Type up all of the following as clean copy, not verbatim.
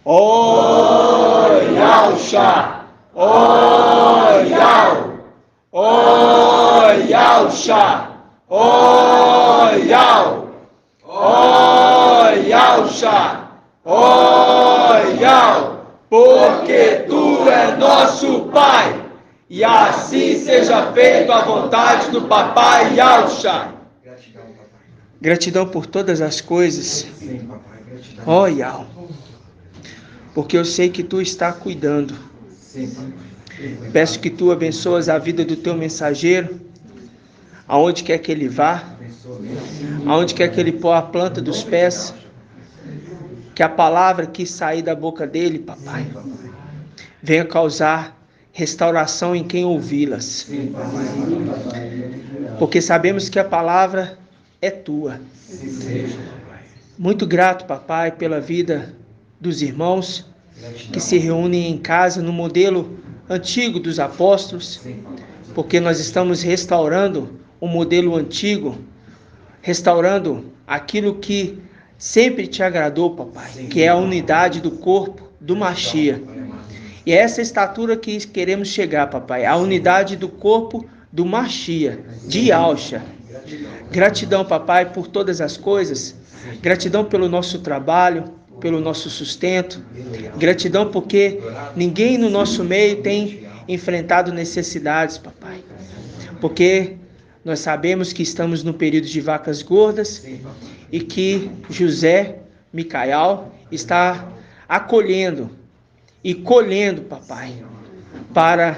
Oyalxa, Oyal, Oyalxa, Oyal, Oyalxa, Oyal, porque Tu é nosso Pai, e assim seja feito a vontade do Papai Yalxa. Gratidão por todas as coisas, ó Yal, porque eu sei que Tu está cuidando. Peço que Tu abençoes a vida do Teu mensageiro, aonde quer que ele vá, aonde quer que ele pôr a planta dos pés, que a palavra que sair da boca dele, papai, venha causar restauração em quem ouvi-las. Porque sabemos que a palavra é Tua. Muito grato, papai, pela vida dos irmãos que se reúnem em casa no modelo antigo dos apóstolos, porque nós estamos restaurando o modelo antigo, restaurando aquilo que sempre te agradou, papai, que é a unidade do corpo do Mashiach. E é essa estatura que queremos chegar, papai, a unidade do corpo do Mashiach, de Yalxa. Gratidão, papai, por todas as coisas. Gratidão pelo nosso trabalho, pelo nosso sustento. Gratidão porque ninguém no nosso meio tem enfrentado necessidades, papai. Porque nós sabemos que estamos no período de vacas gordas e que José Micael está acolhendo e colhendo, papai, para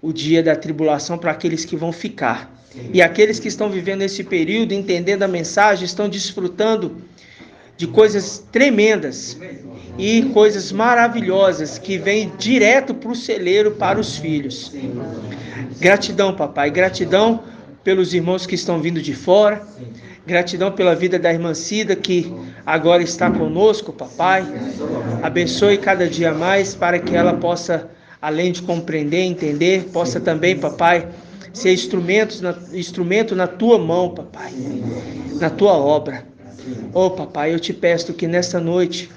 o dia da tribulação, para aqueles que vão ficar. E aqueles que estão vivendo esse período, entendendo a mensagem, estão desfrutando de coisas tremendas e coisas maravilhosas que vêm direto para o celeiro, para os filhos. Gratidão, papai, gratidão pelos irmãos que estão vindo de fora, gratidão pela vida da irmã Cida, que agora está conosco, papai. Abençoe cada dia mais para que ela possa, além de compreender, entender, possa também, papai, ser instrumento na tua mão, papai, na tua obra. Oh, papai, eu te peço que nesta noite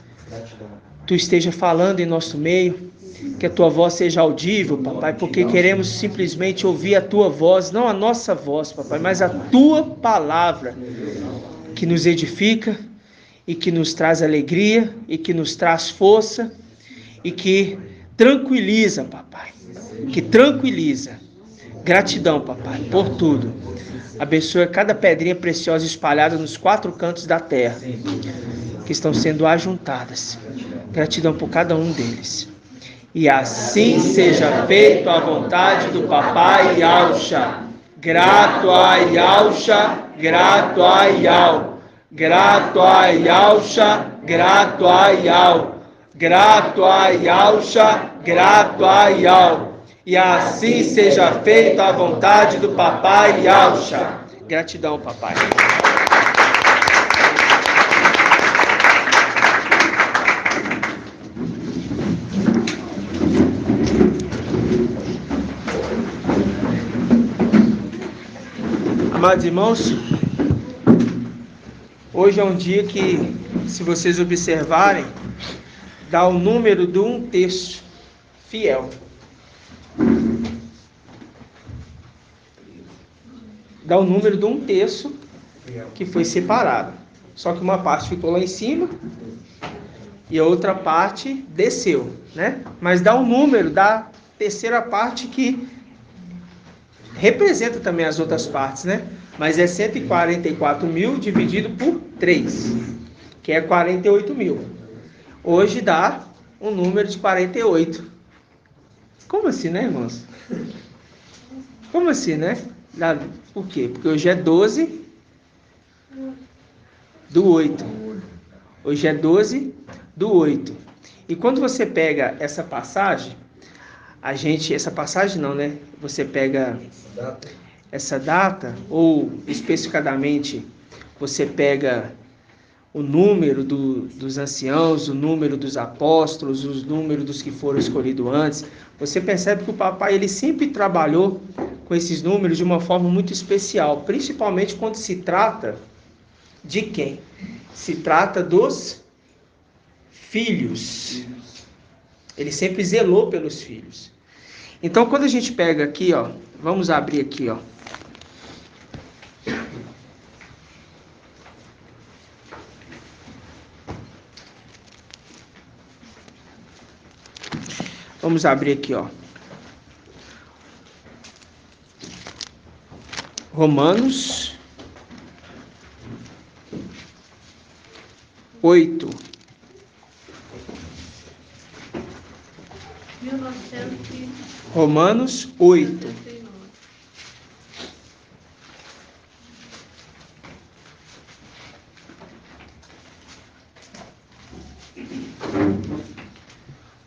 tu esteja falando em nosso meio, que a tua voz seja audível, papai, porque queremos simplesmente ouvir a tua voz, não a nossa voz, papai, mas a tua palavra, que nos edifica e que nos traz alegria e que nos traz força e que tranquiliza, papai, que tranquiliza. Gratidão, papai, por tudo. Abençoe cada pedrinha preciosa espalhada nos 4 cantos da terra, que estão sendo ajuntadas. Gratidão por cada um deles. E assim seja feito a vontade do Papai Yalxa. Grato a Yalxa, grato a Yal. Grato a Yalxa, grato a Yal. Grato a Yalxa, grato a Yal. E assim seja feita a vontade do Papai Yalxa. Gratidão, papai. Amados irmãos, hoje é um dia que, se vocês observarem, dá o número de um terço fiel. Dá o número de um terço que foi separado. Só que uma parte ficou lá em cima e a outra parte desceu, né? Mas dá o número da terceira parte que representa também as outras partes, né? Mas é 144 mil dividido por 3, que é 48 mil. Hoje dá um número de 48. Como assim, né, irmãos? Como assim, né? Por quê? Porque hoje é 12 do 8. Hoje é 12 do 8. E quando você pega essa passagem, essa passagem não, né? Você pega essa data, ou especificadamente, você pega o número dos anciãos, o número dos apóstolos, os números dos que foram escolhidos antes, você percebe que o papai ele sempre trabalhou com esses números de uma forma muito especial, principalmente quando se trata de quem? Se trata dos filhos. Ele sempre zelou pelos filhos. Então, quando a gente pega aqui, ó, vamos abrir aqui, ó. Vamos abrir aqui, ó. Romanos 8. 1900. Romanos 8.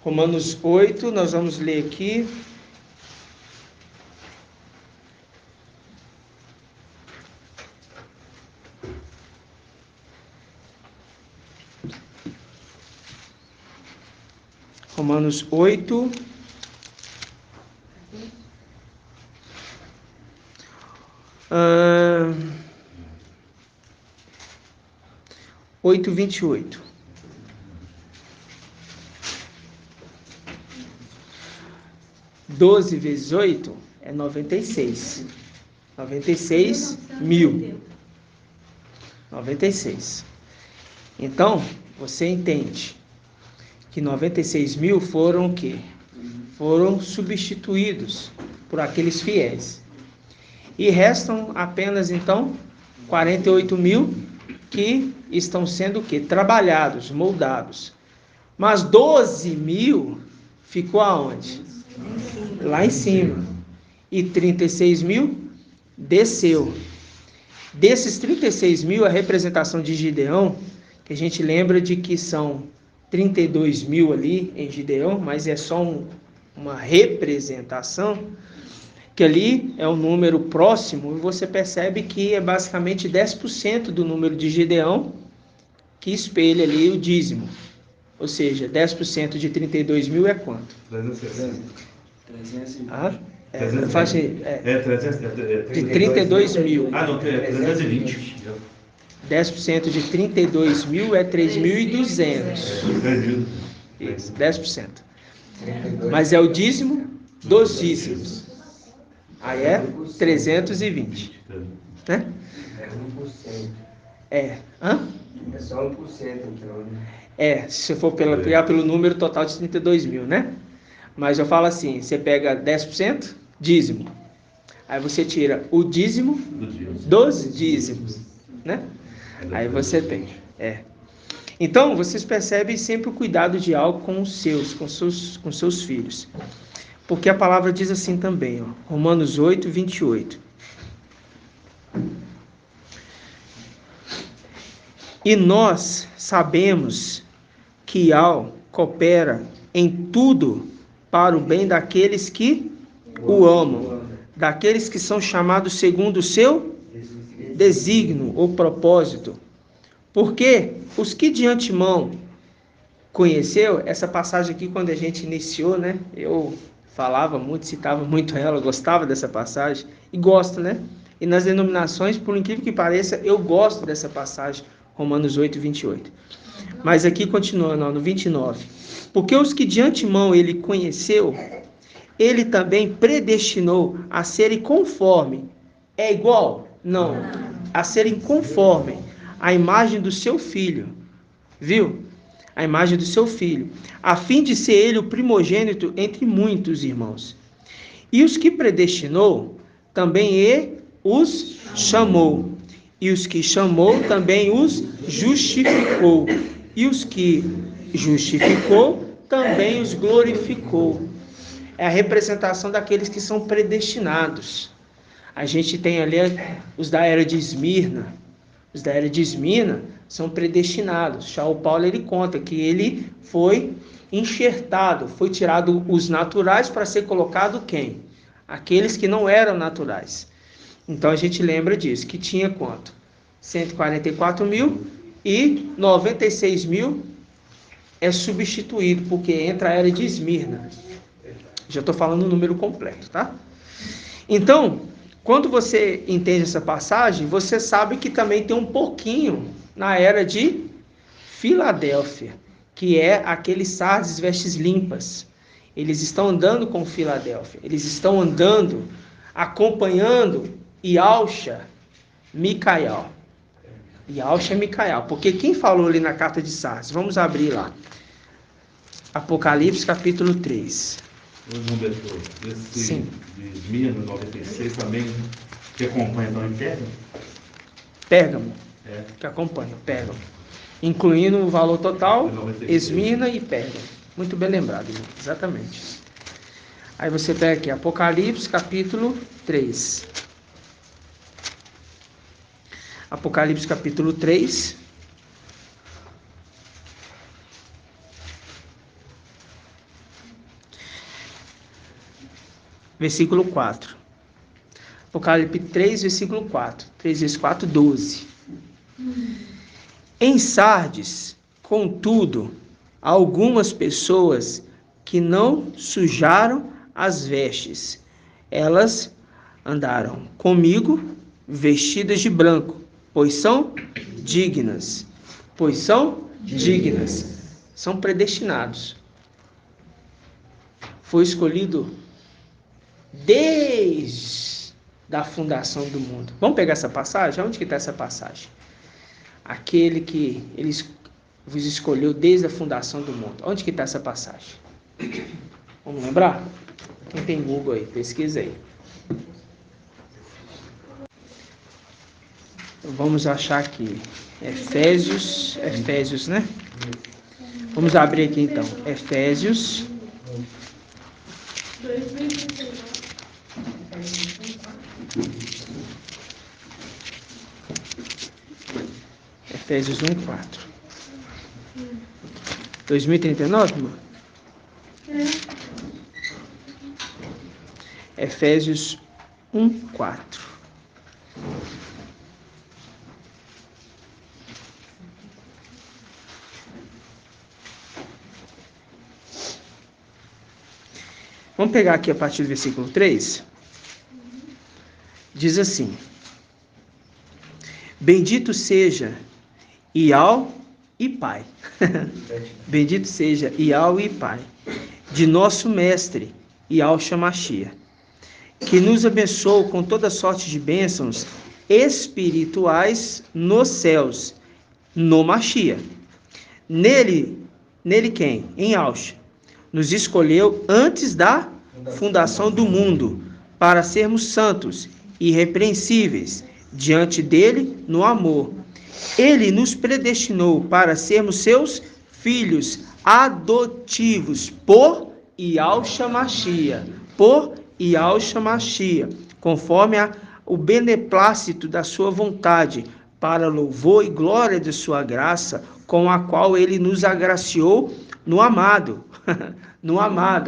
Romanos 8, nós vamos ler aqui. Romanos 8. Uh, 8:28. Doze vezes 8 é 96. 96 mil. 96. Então, você entende que 96 mil foram o quê? Foram substituídos por aqueles fiéis. E restam apenas, então, 48 mil que estão sendo o quê? Trabalhados, moldados. Mas 12 mil ficou aonde? Lá em cima. E 36 mil desceu. Desses 36 mil, a representação de Gideão, que a gente lembra de que são 32 mil ali em Gideão, mas é só uma representação, que ali é um número próximo, e você percebe que é basicamente 10% do número de Gideão que espelha ali o dízimo. Ou seja, 10% de 32 mil é quanto? 320. Ah? De 320. 32 mil. Ah, não, 320. 10% de 32 mil é 3.200. Isso, 10%. Mas é o dízimo dos dízimos. Aí é 320. Né? É. Hã? É só 1%, então, né? É, se você for pegar pelo número total de 32 mil, né? Mas eu falo assim, você pega 10%, dízimo. Aí você tira o dízimo dos dízimos, né? Aí você tem. Então, vocês percebem sempre o cuidado de algo com os seus, com seus filhos. Porque a palavra diz assim também, ó, Romanos 8, 28. E nós sabemos que Al coopera em tudo para o bem daqueles que o amam, daqueles que são chamados segundo o seu desígnio ou propósito. Porque os que de antemão conheceu, essa passagem aqui quando a gente iniciou, né? Eu falava muito, citava muito ela, gostava dessa passagem e gosto, né? E nas denominações, por incrível que pareça, eu gosto dessa passagem, Romanos 8, 28. Mas aqui continuando, no 29. Porque os que de antemão ele conheceu, ele também predestinou a serem conforme. É igual? Não. A serem conforme a imagem do seu filho. Viu? A imagem do seu filho. A fim de ser ele o primogênito entre muitos irmãos. E os que predestinou, também ele os chamou. E os que chamou, também os justificou. E os que justificou, também os glorificou. É a representação daqueles que são predestinados. A gente tem ali os da era de Esmirna. Os da era de Esmirna são predestinados. Shaul Paulo ele conta que ele foi enxertado, foi tirado os naturais para ser colocado quem? Aqueles que não eram naturais. Então a gente lembra disso, que tinha quanto? 144 mil e 96 mil é substituído, porque entra a era de Esmirna. Já estou falando o número completo, tá? Então, quando você entende essa passagem, você sabe que também tem um pouquinho na era de Filadélfia, que é aquele Sardes vestes limpas. Eles estão andando com Filadélfia, eles estão andando, acompanhando Yalcha, Micael. Yalcha, Micael. Porque quem falou ali na carta de Sardes? Vamos abrir lá. Apocalipse, capítulo 3. O número desse Sim. de Esmirna, 96 também, que acompanha então em Pérgamo? Pérgamo, É. que acompanha, Pérgamo. Incluindo o valor total, 96. Esmirna e Pérgamo. Muito bem lembrado, irmão. Exatamente. Aí você pega aqui, Apocalipse, capítulo 3. Apocalipse, capítulo 3. Versículo 4. Apocalipse 3, versículo 4. 3 vezes 4, 12. Em Sardes, contudo, algumas pessoas que não sujaram as vestes. Elas andaram comigo vestidas de branco, pois são dignas. Pois são dignas. São predestinados. Foi escolhido desde a fundação do mundo. Vamos pegar essa passagem? Onde que está essa passagem? Aquele que ele vos escolheu desde a fundação do mundo. Onde que está essa passagem? Vamos lembrar? Quem tem Google aí, pesquisa aí. Vamos achar aqui. Efésios, né? Vamos abrir aqui então. Efésios. Efésios 1, 4. 2039, irmão? Efésios 1, 4. Vamos pegar aqui a partir do versículo 3. Diz assim: Bendito seja Ial e Pai. Bendito seja Ial e Pai de nosso mestre Yalcha Mashiach, que nos abençoou com toda sorte de bênçãos espirituais nos céus, no Mashiach. Nele quem? Em Yalcha. Nos escolheu antes da fundação do mundo, para sermos santos e irrepreensíveis diante dele no amor. Ele nos predestinou para sermos seus filhos adotivos por Yalcha Mashiach, conforme o beneplácito da sua vontade, para louvor e glória de sua graça, com a qual ele nos agraciou no amado,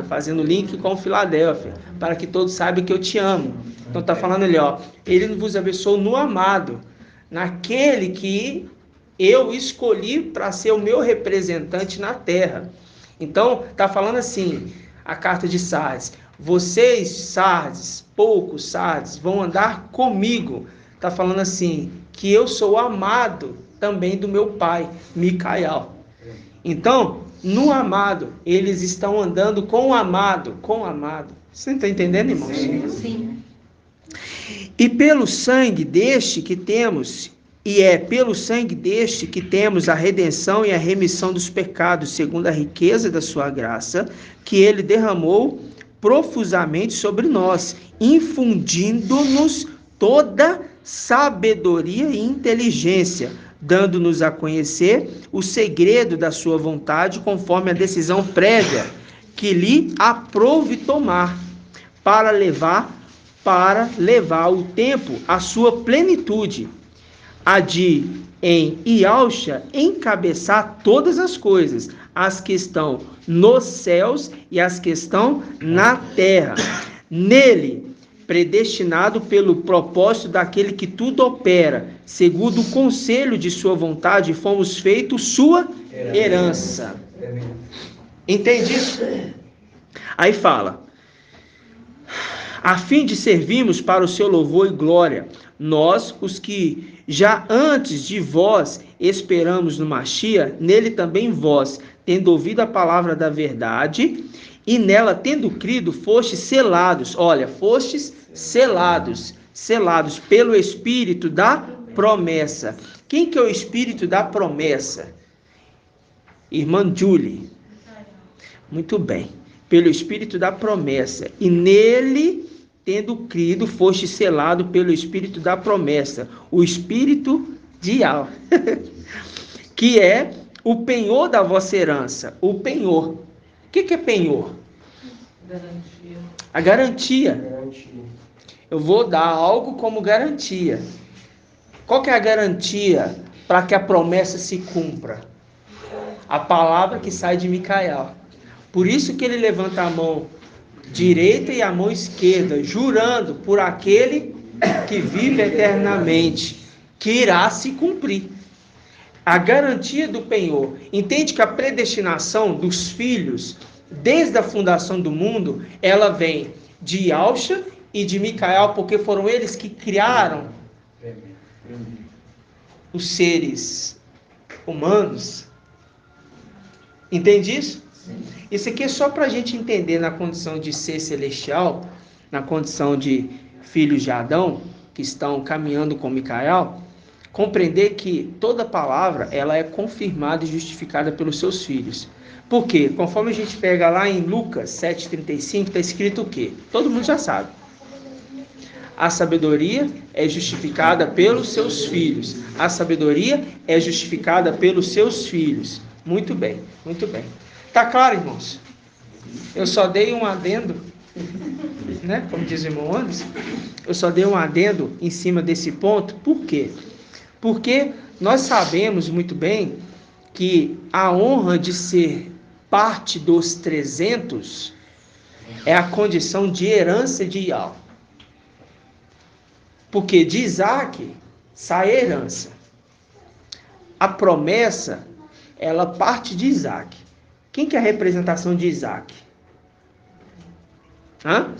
fazendo link com Filadélfia, para que todos saibam que eu te amo. Então está falando ali, ó, ele vos abençoou no amado, naquele que eu escolhi para ser o meu representante na terra. Então está falando assim, a carta de Sardes: vocês, Sardes, poucos Sardes, vão andar comigo. Está falando assim, que eu sou amado também do meu pai, Micael. Então, no amado, eles estão andando com o amado, Você está entendendo, irmãos? Sim. E pelo sangue deste que temos, pelo sangue deste que temos a redenção e a remissão dos pecados, segundo a riqueza da sua graça, que ele derramou profusamente sobre nós, infundindo-nos toda sabedoria e inteligência, dando-nos a conhecer o segredo da sua vontade, conforme a decisão prévia que lhe aprouve tomar, para levar o tempo à sua plenitude, a de, em Yalcha, encabeçar todas as coisas, as que estão nos céus e as que estão na terra. Nele, predestinado pelo propósito daquele que tudo opera, segundo o conselho de sua vontade, fomos feitos sua herança. Entende isso? Aí fala: a fim de servirmos para o seu louvor e glória, nós, os que já antes de vós esperamos no Machia, nele também vós, tendo ouvido a palavra da verdade, e nela tendo crido, fostes selados. Olha, fostes selados pelo Espírito da promessa. Quem que é o Espírito da promessa? Irmã Julie. Muito bem. Pelo Espírito da promessa. E nele, tendo crido, foste selado pelo Espírito da promessa. O Espírito de Al. Que é o penhor da vossa herança. O penhor. O que é penhor? Garantia. A garantia. Garantia. Eu vou dar algo como garantia. Qual que é a garantia para que a promessa se cumpra? A palavra que sai de Micael. Por isso que ele levanta a mão direita e a mão esquerda, jurando por aquele que vive eternamente, que irá se cumprir. A garantia do penhor. Entende que a predestinação dos filhos, desde a fundação do mundo, ela vem de Yahshua e de Micael, porque foram eles que criaram os seres humanos. Entende isso? Isso aqui é só para a gente entender na condição de ser celestial, na condição de filhos de Adão, que estão caminhando com Micael, compreender que toda palavra ela é confirmada e justificada pelos seus filhos. Por quê? Conforme a gente pega lá em Lucas 7,35, está escrito o quê? Todo mundo já sabe. A sabedoria é justificada pelos seus filhos. A sabedoria é justificada pelos seus filhos. Muito bem, muito bem. Tá claro, irmãos? Eu só dei um adendo, né? Como diz o irmão Anderson, eu só dei um adendo em cima desse ponto. Por quê? Porque nós sabemos muito bem que a honra de ser parte dos 300 é a condição de herança de Yahweh. Porque de Isaac sai a herança. A promessa, ela parte de Isaac. Quem que é a representação de Isaac? Hã?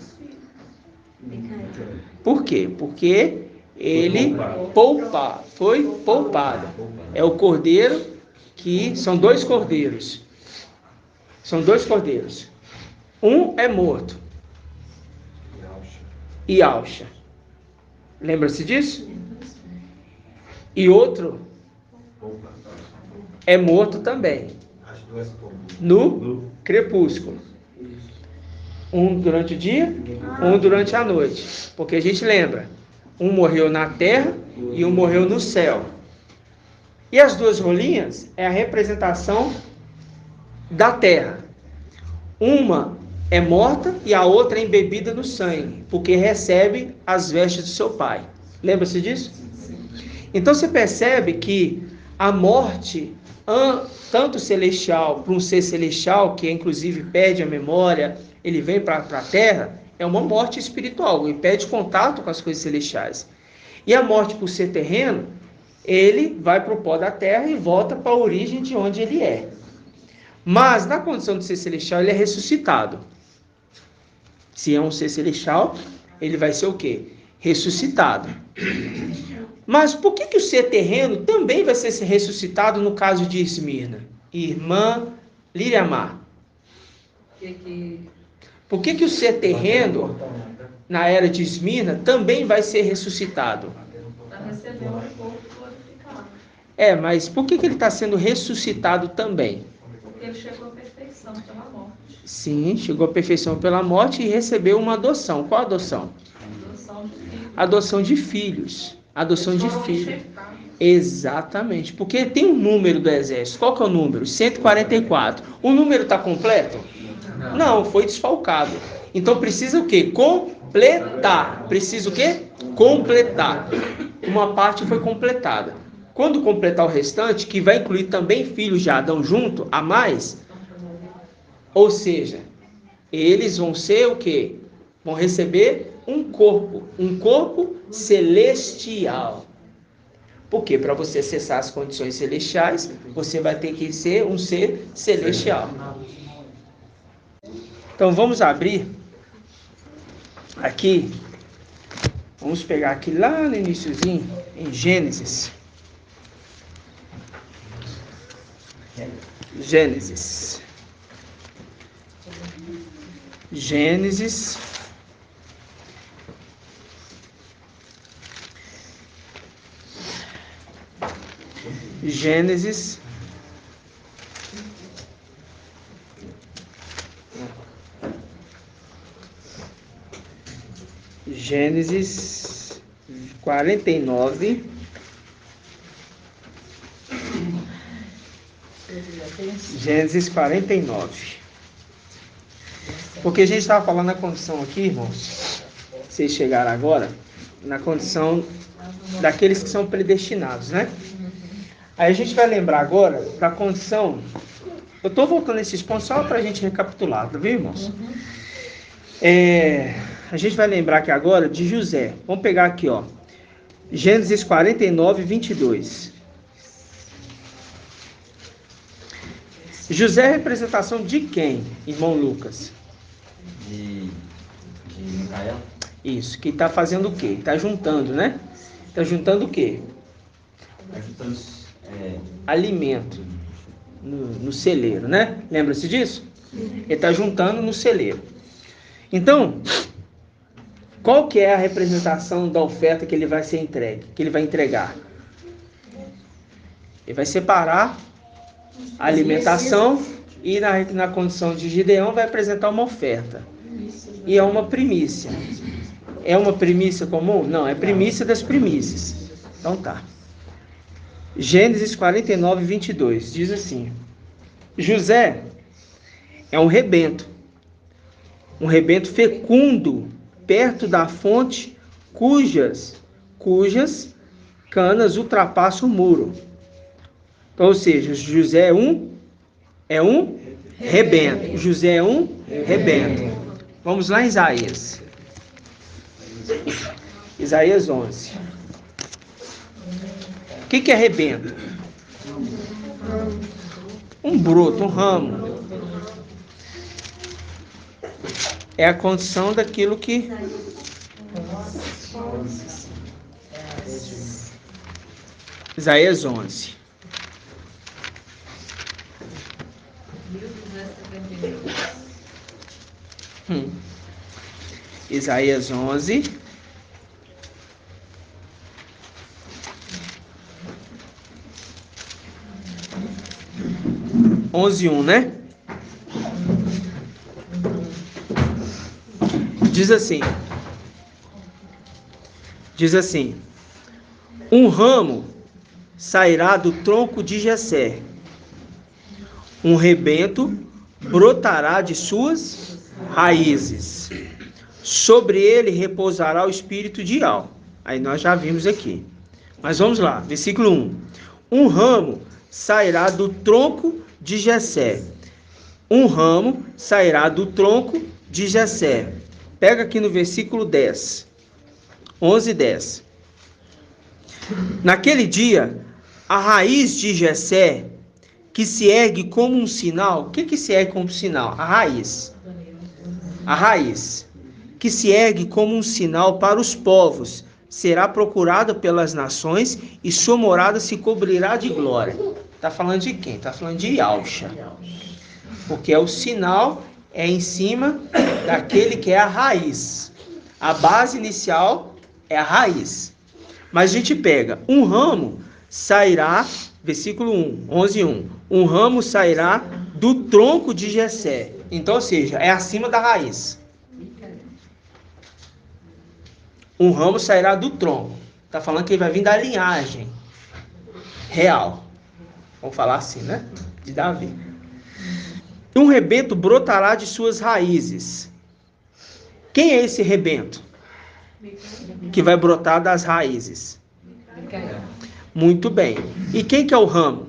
Por quê? Porque ele foi poupado. É o cordeiro que... São dois cordeiros. São dois cordeiros. Um é morto. E Yahshua. Lembra-se disso? E outro é morto também. No crepúsculo. Um durante o dia, um durante a noite. Porque a gente lembra, um morreu na terra e um morreu no céu. E as duas rolinhas é a representação da terra. Uma é morta e a outra é embebida no sangue, porque recebe as vestes do seu pai. Lembra-se disso? Então você percebe que a morte, tanto celestial, para um ser celestial, que inclusive perde a memória, ele vem para a terra, é uma morte espiritual, ele perde contato com as coisas celestiais. E a morte por ser terreno, ele vai para o pó da terra e volta para a origem de onde ele é. Mas na condição de ser celestial, ele é ressuscitado. Se é um ser celestial, ele vai ser o quê? Ressuscitado. Mas por que o ser terreno também vai ser ressuscitado no caso de Esmirna? Irmã Liriamar. Por que o ser terreno, na era de Esmirna, também vai ser ressuscitado? Para receber um corpo glorificado. Mas por que ele está sendo ressuscitado também? Porque ele chegou à perfeição pela morte. Sim, chegou à perfeição pela morte e recebeu uma adoção. Qual adoção? Adoção de filhos. Adoção de filhos. Exatamente. Porque tem um número do exército. Qual que é o número? 144. O número está completo? Não, foi desfalcado. Então precisa o quê? Completar. Precisa o quê? Completar. Uma parte foi completada. Quando completar o restante, que vai incluir também filhos de Adão junto, a mais, ou seja, eles vão ser o quê? Vão receber um corpo celestial. Por quê? Para você acessar as condições celestiais, você vai ter que ser um ser celestial. Então vamos abrir aqui, vamos pegar aqui lá no iniciozinho, em Gênesis. Gênesis. Gênesis. Gênesis. Gênesis 49. Gênesis 49. Porque a gente estava falando na condição aqui, irmãos, vocês chegaram agora, na condição daqueles que são predestinados, né? Aí a gente vai lembrar agora da condição. Eu estou voltando esses pontos só para a gente recapitular, tá vendo, irmãos? A gente vai lembrar aqui agora de José. Vamos pegar aqui, ó. Gênesis 49, 22. José é representação de quem, irmão Lucas? De Micael? Isso, que está fazendo o quê? Está juntando, né? Está juntando o quê? Está juntando alimento no celeiro, né? Lembra-se disso? Ele está juntando no celeiro. Então, qual que é a representação da oferta que ele vai ser entregue, que ele vai entregar? Ele vai separar a alimentação e na condição de Gideão vai apresentar uma oferta. E é uma primícia. É uma primícia comum? Não, é primícia das primícias. Então tá. Gênesis 49, 22 diz assim: José é um rebento fecundo perto da fonte cujas canas ultrapassam o muro. Então, ou seja, José é um rebento. José é um rebento. Vamos lá em Isaías. Isaías 11. O que é rebento? Um broto, um ramo. É a condição daquilo que... Isaías 11. Isaías 11. Onze 1, né? Diz assim: um ramo sairá do tronco de Jessé, um rebento brotará de suas raízes, sobre ele repousará o espírito de Ial. Aí nós já vimos aqui. Mas vamos lá, versículo 1. Um ramo sairá do tronco de Jessé. Um ramo sairá do tronco de Jessé. Pega aqui no versículo 10. 11, 10. Naquele dia, a raiz de Jessé, que se ergue como um sinal. O que se ergue como um sinal? A raiz. A raiz, que se ergue como um sinal para os povos, será procurada pelas nações e sua morada se cobrirá de glória. Está falando de quem? Está falando de Yalcha. Porque é o sinal, é em cima daquele que é a raiz. A base inicial é a raiz. Mas a gente pega, um ramo sairá, versículo 1, 11, 1. Um ramo sairá do tronco de Jessé. Então, ou seja, é acima da raiz. Um ramo sairá do tronco. Está falando que ele vai vir da linhagem real. Vamos falar assim, né? De Davi. E um rebento brotará de suas raízes. Quem é esse rebento? Que vai brotar das raízes. Muito bem. E quem que é o ramo?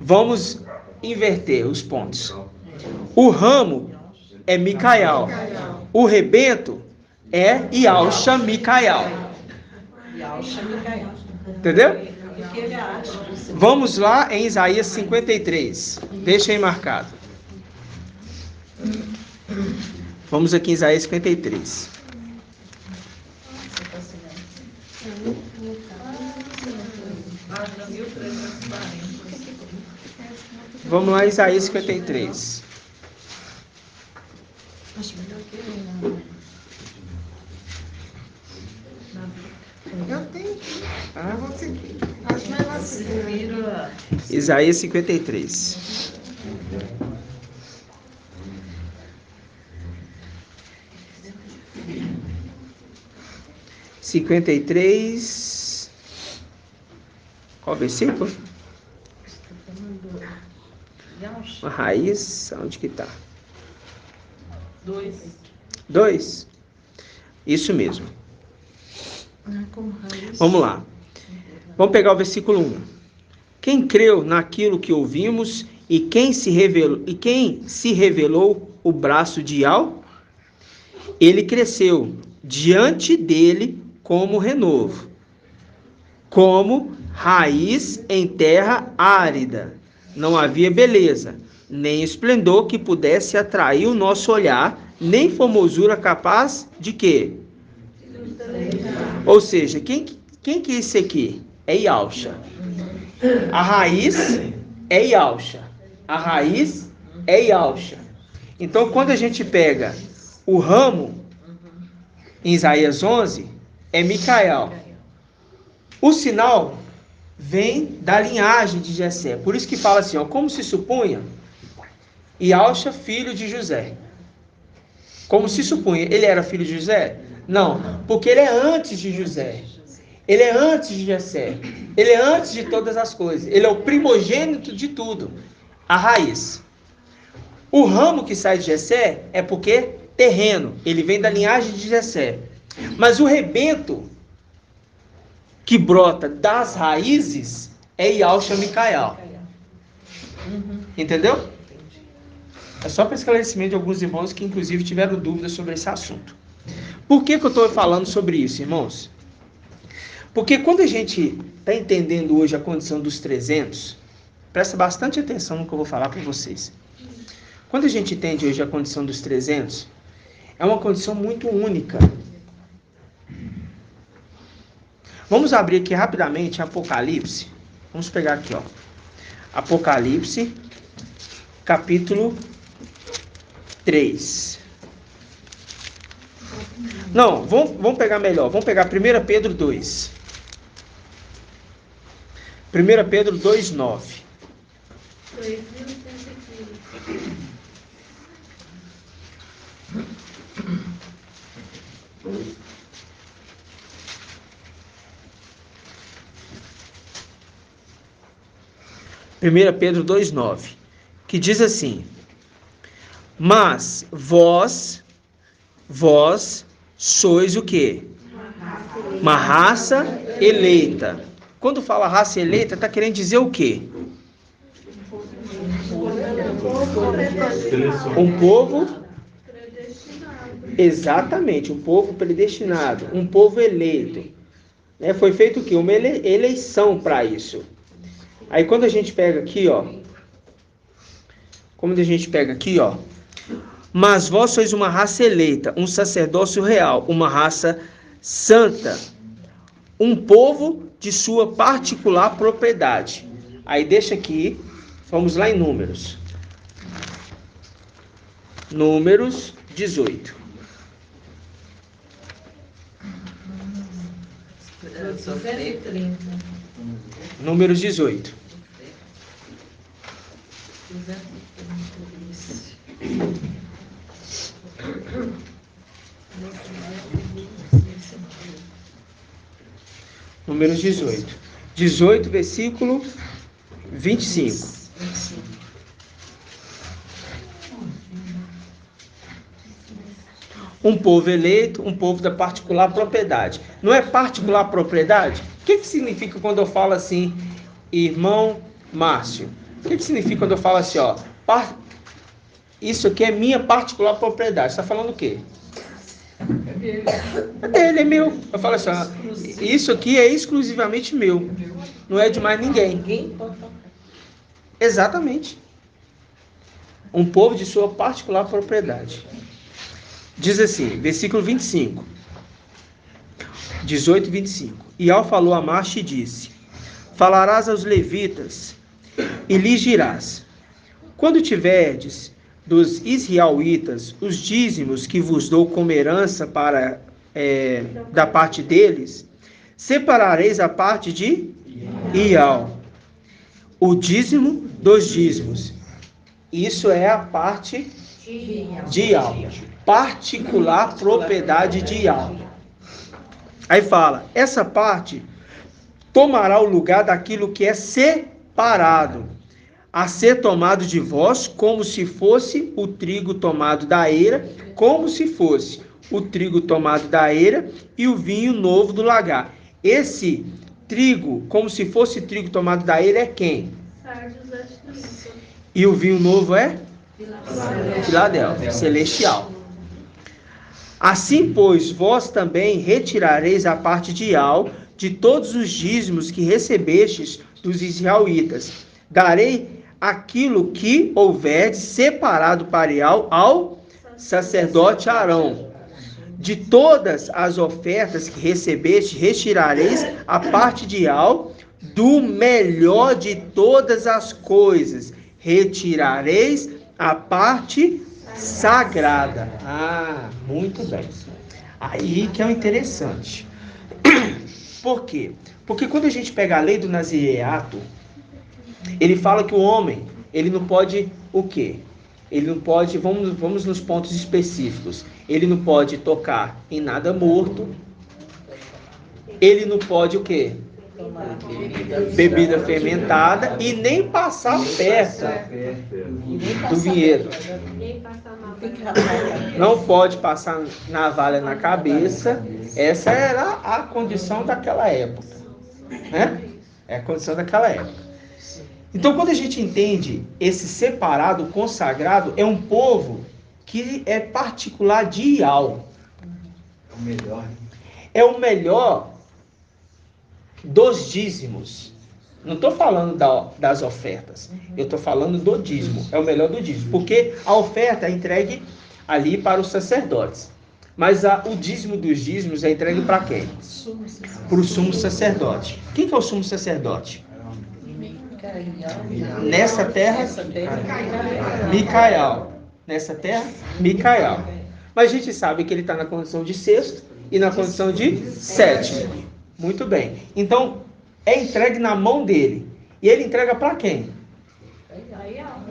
Vamos inverter os pontos. O ramo é Micael. O rebento é Yalcha Micael. Entendeu? Vamos lá em Isaías 53. Deixa aí marcado. Vamos aqui em Isaías 53. Vamos lá, Isaías 53. Acho melhor que eu. Eu tenho. Ah, vou seguir. Acho melhor seguir. Isaías 53. Qual versículo? A raiz, onde que está? 2. Isso mesmo. Vamos lá. Vamos pegar o versículo 1. Quem creu naquilo que ouvimos e quem se revelou o braço de Yahvé? Ele cresceu diante dele como renovo, como raiz em terra árida. Não havia beleza, nem esplendor que pudesse atrair o nosso olhar, nem formosura capaz de quê? Ou seja, quem que é esse aqui? É Yahvé. A raiz é Yahvé. A raiz é Yahvé. Então, quando a gente pega o ramo, em Isaías 11, é Micael. O sinal vem da linhagem de Jessé. Por isso que fala assim, ó, como se supunha, Yahvé, filho de José. Como se supunha, ele era filho de José? Não, porque ele é antes de José. Ele é antes de Jessé. Ele é antes de todas as coisas. Ele é o primogênito de tudo. A raiz. O ramo que sai de Jessé é porque terreno. Ele vem da linhagem de Jessé. Mas o rebento que brota das raízes é Yahvé Micael. Entendeu? É só para esclarecimento de alguns irmãos que inclusive tiveram dúvidas sobre esse assunto. Por que eu estou falando sobre isso, irmãos? Porque quando a gente está entendendo hoje a condição dos 300, presta bastante atenção no que eu vou falar para vocês. Quando a gente entende hoje a condição dos 300, é uma condição muito única. Vamos abrir aqui rapidamente Apocalipse. Vamos pegar aqui, ó. Apocalipse, capítulo 3. Não, vamos pegar melhor. Vamos pegar 1 Pedro 2. 1 Pedro 2:9. 1 Pedro 2:9, que diz assim: mas vós sois o quê? Uma raça eleita. Quando fala raça eleita, está querendo dizer o quê? Um povo exatamente, um povo predestinado, um povo eleito. Foi feito o quê? Uma eleição para isso. Aí quando a gente pega aqui, ó, mas vós sois uma raça eleita, um sacerdócio real, uma raça santa, um povo de sua particular propriedade. Aí deixa aqui, vamos lá em Números. Números 18. Números 18. Números 18. 18, versículo 25. Um povo eleito, um povo da particular propriedade. Não é particular propriedade? O que significa quando eu falo assim, irmão Márcio? O que significa quando eu falo assim, ó, isso aqui é minha particular propriedade? Você está falando o quê? É dele, é meu. Eu falo assim, ó, isso aqui é exclusivamente meu. Não é de mais ninguém. Exatamente. Um povo de sua particular propriedade. Diz assim, versículo 25. 18 e 25. E Yahvé falou a Marche e disse: falarás aos levitas e lhes dirás: Quando tiverdes dos israelitas os dízimos que vos dou como herança da parte deles, separareis a parte de Ial, o dízimo dos dízimos. Isso é a parte de Ial, particular propriedade de Ial. Aí fala, essa parte tomará o lugar daquilo que é separado, a ser tomado de vós, como se fosse o trigo tomado da eira, como se fosse o trigo tomado da eira e o vinho novo do lagar. Esse trigo, como se fosse trigo tomado da eira, é quem? E o vinho novo é? Filadélfia, celestial. Assim, pois, vós também retirareis a parte de Ial de todos os dízimos que recebestes dos israelitas. Darei aquilo que houver separado para Ial ao sacerdote Arão. De todas as ofertas que recebeste, retirareis a parte de Ial do melhor de todas as coisas. Retirareis a parte sagrada. Ah, muito bem. Aí que é o interessante. Por quê? Porque quando a gente pega a lei do nazireato, ele fala que o homem, ele não pode o quê? Ele não pode, vamos nos pontos específicos. Ele não pode tocar em nada morto. Ele não pode o quê? Bebida fermentada e nem passar perto do vinhedo. Não pode passar navalha na cabeça. Essa era a condição daquela época, né? É a condição daquela época. Então, quando a gente entende esse separado, consagrado, é um povo que é particular de Ial. É o melhor. É o melhor dos dízimos. Não estou falando das ofertas. Eu estou falando do dízimo. É o melhor do dízimo. Porque a oferta é entregue ali para os sacerdotes. Mas o dízimo dos dízimos é entregue para quem? Para o sumo sacerdote. Quem que é o sumo sacerdote? Nessa terra, Micael. Nessa terra, Micael. Mas a gente sabe que ele está na condição de sexto e na condição de sétimo. Muito bem. Então, é entregue na mão dele. E ele entrega para quem?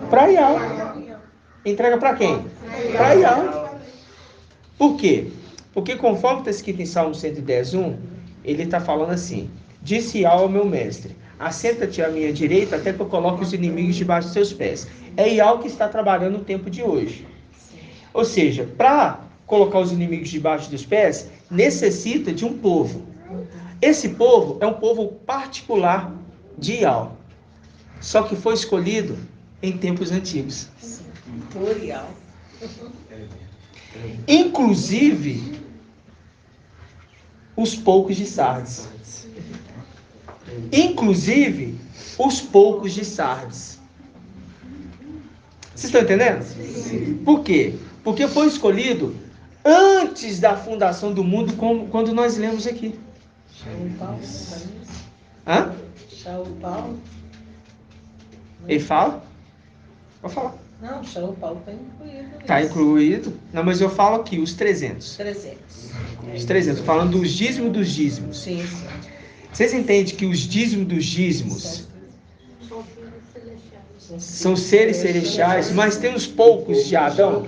Para Ial. Entrega para quem? Para Ial. Por quê? Porque conforme está escrito em Salmo 110:1, ele está falando assim: disse Ial ao meu mestre, assenta-te à minha direita até que eu coloque os inimigos debaixo dos seus pés. É Ial que está trabalhando no tempo de hoje. Ou seja, para colocar os inimigos debaixo dos pés, necessita de um povo. Esse povo é um povo particular de Ial. Só que foi escolhido em tempos antigos. Por Ial. Inclusive, os poucos de Sardes. Inclusive, os poucos de Sardes. Vocês estão entendendo? Por quê? Porque foi escolhido antes da fundação do mundo, quando nós lemos aqui. Shaul Paulo. Hã? Shaul Paulo. Ele fala? Vou falar. Não, Shaul Paulo está incluído. Está incluído. Não, mas eu falo aqui, os 300. 300. Os 300, falando dos dízimos dos dízimos. Sim, sim. Vocês entendem que os dízimos dos dízimos são seres celestiais, mas tem os poucos de Adão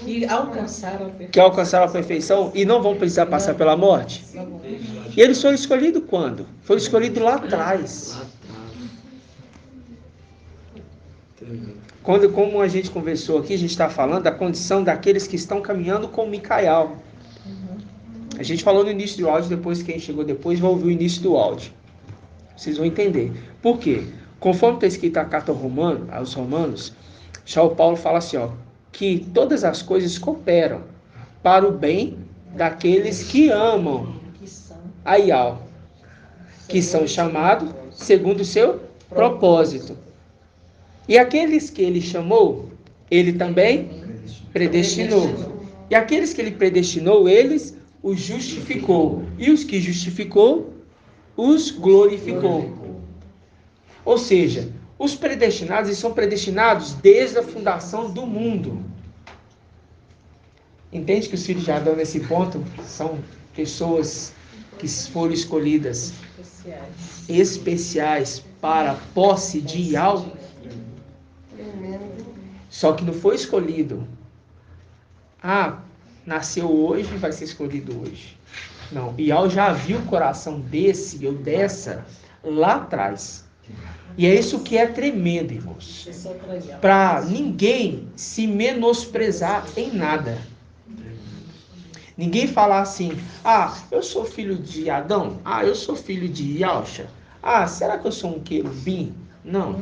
E alcançaram a perfeição. que alcançaram a perfeição e não vão precisar passar pela morte? E eles foram escolhidos quando? Foram escolhidos lá atrás. Quando, como a gente conversou aqui, a gente está falando da condição daqueles que estão caminhando com Micael. A gente falou no início do áudio, depois quem chegou depois vai ouvir o início do áudio. Vocês vão entender. Por quê? Conforme está escrito a carta aos Romanos, Shaul Paulo fala assim, ó, que todas as coisas cooperam para o bem daqueles que amam a Ial, que são chamados segundo o seu propósito. E aqueles que ele chamou, ele também predestinou. E aqueles que ele predestinou, eles os justificou. E os que justificou, os glorificou. Ou seja, Os predestinados, eles são predestinados desde a fundação do mundo. Entende que os filhos de Adão, nesse ponto, são pessoas que foram escolhidas especiais para a posse de algo? Só que não foi escolhido. Nasceu hoje, vai ser escolhido hoje. Não, Ial já viu o coração desse ou dessa lá atrás. E é isso que é tremendo, irmãos. Para ninguém se menosprezar em nada. Ninguém falar assim, eu sou filho de Adão, eu sou filho de Yalcha. Será que eu sou um querubim? Não.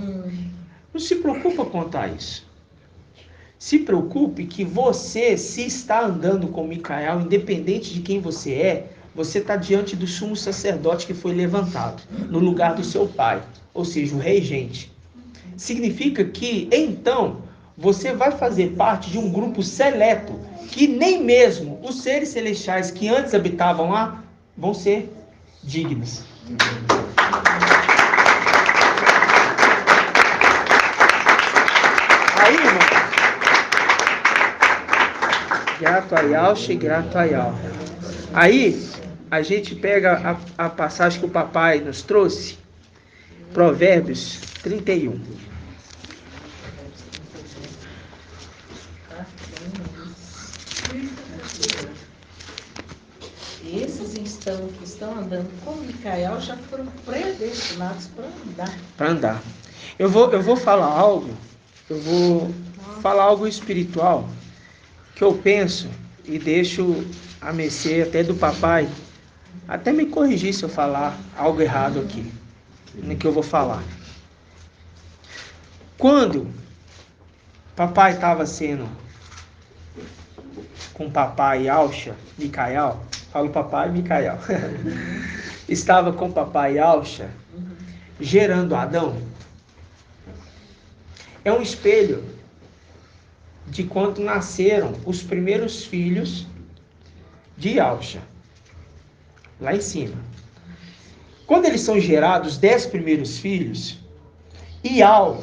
Não se preocupa quanto a isso. Se preocupe que você, se está andando com Micael, independente de quem você está diante do sumo sacerdote que foi levantado no lugar do seu pai, ou seja, o regente. Significa que, então, você vai fazer parte de um grupo seleto, que nem mesmo os seres celestiais que antes habitavam lá vão ser dignos. Aí, irmão, grato a Yalcha e grato a Yal. Aí, a gente pega a passagem que o papai nos trouxe, Provérbios 31. Esses que estão andando com Micael já foram predestinados para andar. Eu vou falar algo, espiritual, que eu penso e deixo a mercê até do papai, até me corrigir se eu falar algo errado aqui, no que eu vou falar. Quando papai estava sendo com papai Yalcha, Micael, falo papai Micael, estava com papai Yalcha, gerando Adão, é um espelho de quando nasceram os primeiros filhos de Yalcha, lá em cima. Quando eles são gerados, os 10 primeiros filhos, Ial,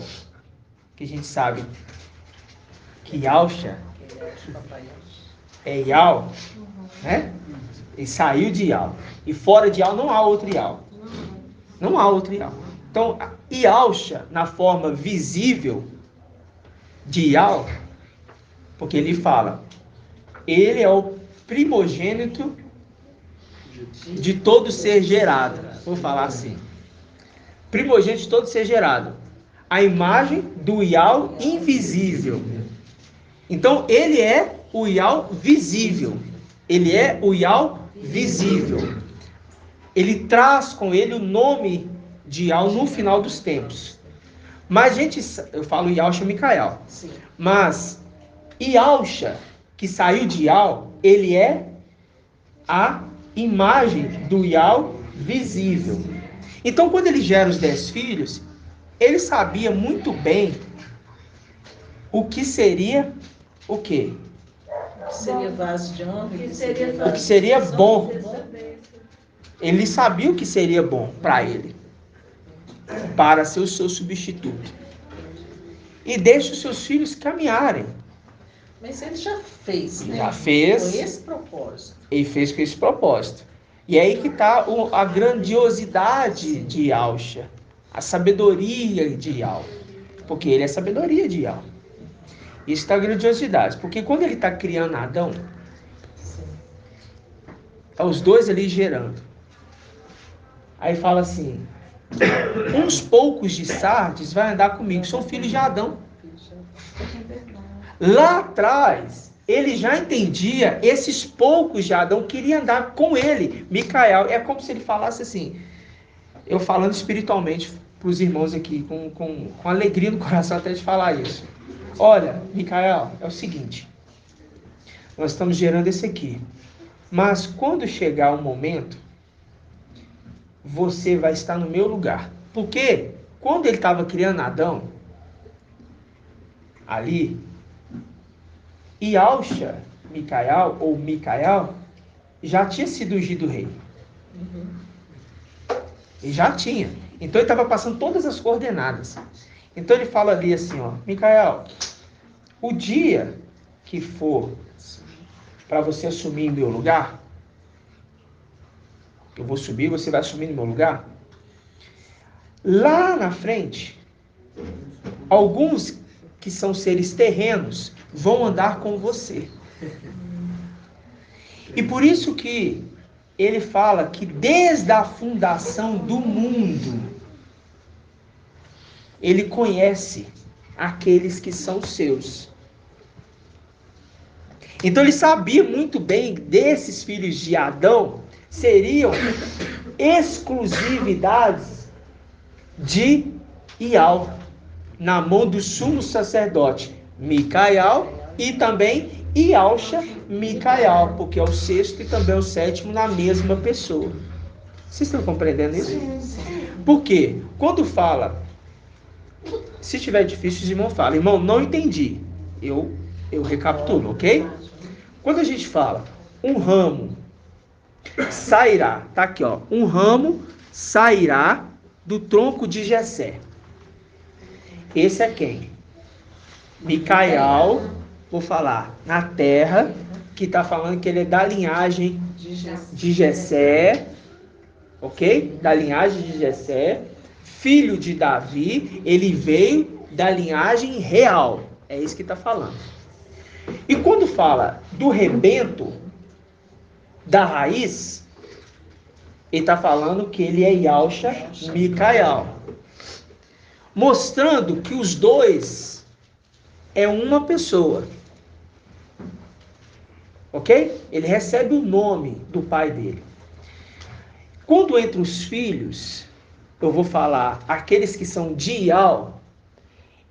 que a gente sabe que Yalcha é Ial, né? Ele saiu de Ial. E fora de Ial não há outro Ial. Não há outro Ial. Então, Yalcha, na forma visível de Ial, porque ele fala, ele é o primogênito de todo ser gerado. Vou falar assim. Primogênito de todo ser gerado. A imagem do Ial invisível. Então, ele é o Ial visível. Ele é o Ial visível. Ele traz com ele o nome de Ial no final dos tempos. Mas eu falo Yalcha e Micael. Sim. Mas Yalcha, que saiu de Ial, ele é a imagem do Ial visível. Então, quando ele gera os 10 filhos, ele sabia muito bem o que seria o quê? O que seria vaso de honra, O que seria bom. Ele sabia o que seria bom para ele, para ser o seu substituto. E deixa os seus filhos caminharem. Mas ele já fez, né? Já fez. Com esse propósito. Ele fez com esse propósito. E aí que está a grandiosidade de Yalcha, a sabedoria de Ial. Porque ele é a sabedoria de Ial. Isso está a grandiosidade. Porque quando ele está criando Adão, tá os dois ali gerando. Aí fala assim, uns poucos de Sardes vai andar comigo, são filhos de Adão. Lá atrás, ele já entendia, esses poucos de Adão queriam andar com ele. Micael, é como se ele falasse assim, eu falando espiritualmente para os irmãos aqui, com alegria no coração até de falar isso. Olha, Micael, é o seguinte, nós estamos gerando esse aqui, mas quando chegar o momento, você vai estar no meu lugar. Porque quando ele estava criando Adão, ali, Yalcha, Micael, ou Micael, já tinha sido ungido rei. Ele já tinha. Então ele estava passando todas as coordenadas. Então ele fala ali assim, ó, Micael, o dia que for para você assumir meu lugar, eu vou subir, você vai assumir no meu lugar. Lá na frente, alguns que são seres terrenos vão andar com você. E por isso que ele fala que desde a fundação do mundo, ele conhece aqueles que são seus. Então ele sabia muito bem desses filhos de Adão seriam exclusividades de Ial, na mão do sumo sacerdote Micael e também Ialcha Micael, porque é o sexto e também o sétimo na mesma pessoa. Vocês estão compreendendo isso? Por quê? Quando fala, se estiver difícil, os irmãos falam, irmão, não entendi. Eu recapitulo, ok? Quando a gente fala, um ramo sairá, tá aqui, ó, um ramo sairá do tronco de Jessé. Esse é quem? Micael, vou falar, na terra, que está falando que ele é da linhagem de Jessé, ok? Da linhagem de Jessé, filho de Davi, ele veio da linhagem real, é isso que está falando. E quando fala do rebento, da raiz, ele está falando que ele é Ialcha Micael, mostrando que os dois é uma pessoa, ok? Ele recebe o nome do pai dele. Quando entre os filhos, eu vou falar, aqueles que são de Ial,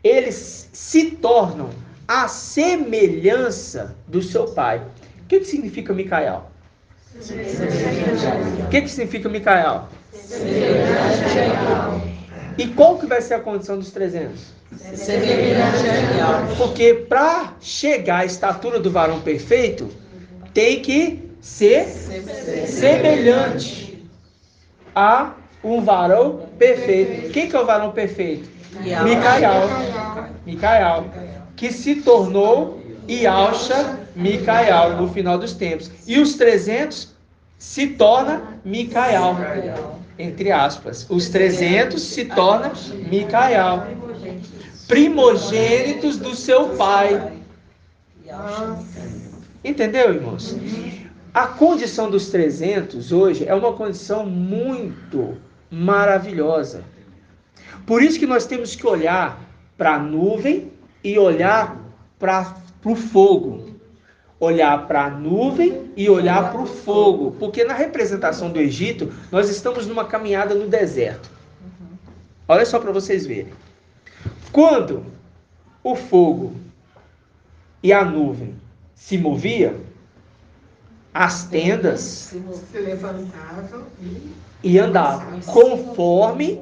eles se tornam a semelhança do seu pai. O que significa Micael? O que significa Micael? E qual que vai ser a condição dos 300? Porque para chegar à estatura do varão perfeito, tem que ser semelhante a um varão perfeito. Quem que é o varão perfeito? Micael, que se tornou Ialcha Micael no final dos tempos. E os 300 se torna Micael, entre aspas. Os 300 se torna Micael, primogênitos do seu pai. Entendeu, irmãos? A condição dos 300 hoje é uma condição muito maravilhosa. Por isso que nós temos que olhar para a nuvem e olhar para o fogo. Olhar para a nuvem e olhar para o fogo. Porque na representação do Egito, nós estamos numa caminhada no deserto. Olha só para vocês verem. Quando o fogo e a nuvem se moviam, as tendas se levantavam e andavam conforme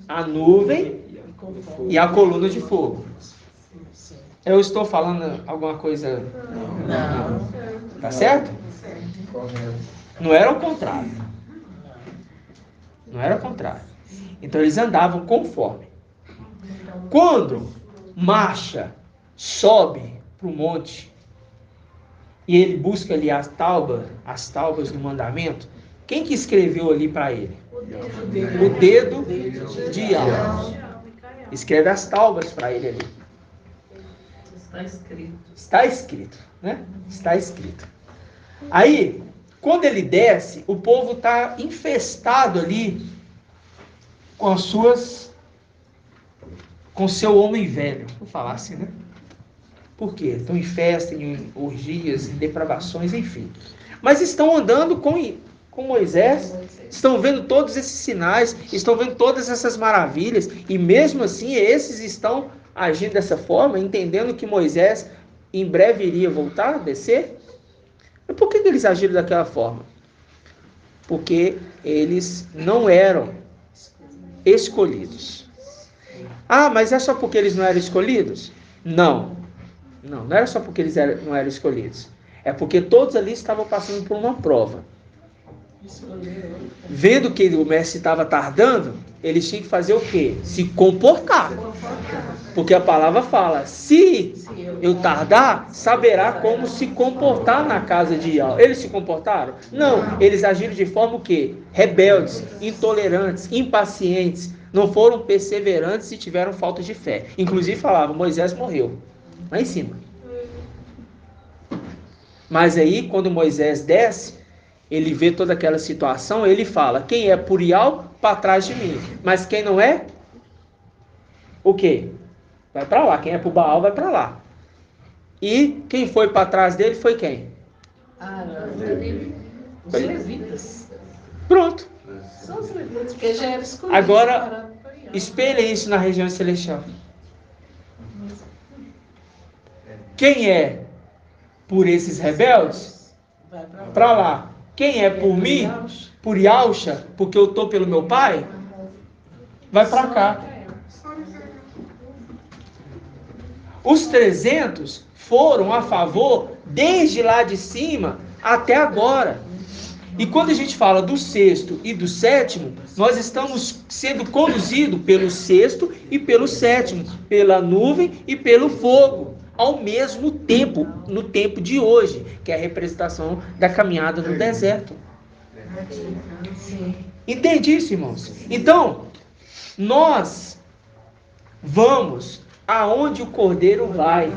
a nuvem e a coluna de fogo. Eu estou falando alguma coisa? Não. Tá certo? Não era o contrário. Não era o contrário. Então eles andavam conforme. Quando marcha, sobe para o monte e ele busca ali as taubas do mandamento, quem que escreveu ali para ele? O dedo de Ial. Escreve as taubas para ele ali. Está escrito, né? Está escrito. Aí, quando ele desce, o povo está infestado ali com seu homem velho. Vou falar assim, né? Por quê? Estão em festa, em orgias, em depravações, enfim. Mas estão andando com Moisés, estão vendo todos esses sinais, estão vendo todas essas maravilhas, e mesmo assim esses estão agindo dessa forma, entendendo que Moisés em breve iria voltar, descer. Mas por que eles agiram daquela forma? Porque eles não eram escolhidos. Ah, mas é só porque eles não eram escolhidos? Não era só porque eles não eram escolhidos. É porque todos ali estavam passando por uma prova. Vendo que o mestre estava tardando, eles tinham que fazer o quê? Se comportar. Porque a palavra fala, se eu tardar, saberá como se comportar na casa de Ial. Eles se comportaram? Não, eles agiram de forma o quê? Rebeldes, intolerantes, impacientes, não foram perseverantes e tiveram falta de fé. Inclusive falavam, Moisés morreu. Lá em cima. Mas aí, quando Moisés desce, ele vê toda aquela situação, ele fala, quem é por Ial, para trás de mim. Mas quem não é, o quê? Vai para lá. Quem é por Baal, vai para lá. E quem foi para trás dele foi quem? Os levitas. Pronto. São os levitas, porque já era escolhido. Agora, espelha isso na região celestial. Quem é por esses rebeldes? Para lá. Quem é por mim? Por Yalcha? Porque eu estou pelo meu pai? Vai para cá. Os 300 foram a favor desde lá de cima até agora. E quando a gente fala do sexto e do sétimo, nós estamos sendo conduzidos pelo sexto e pelo sétimo, pela nuvem e pelo fogo, ao mesmo tempo, no tempo de hoje, que é a representação da caminhada no deserto. Entende isso, irmãos? Então, nós vamos aonde o cordeiro vai.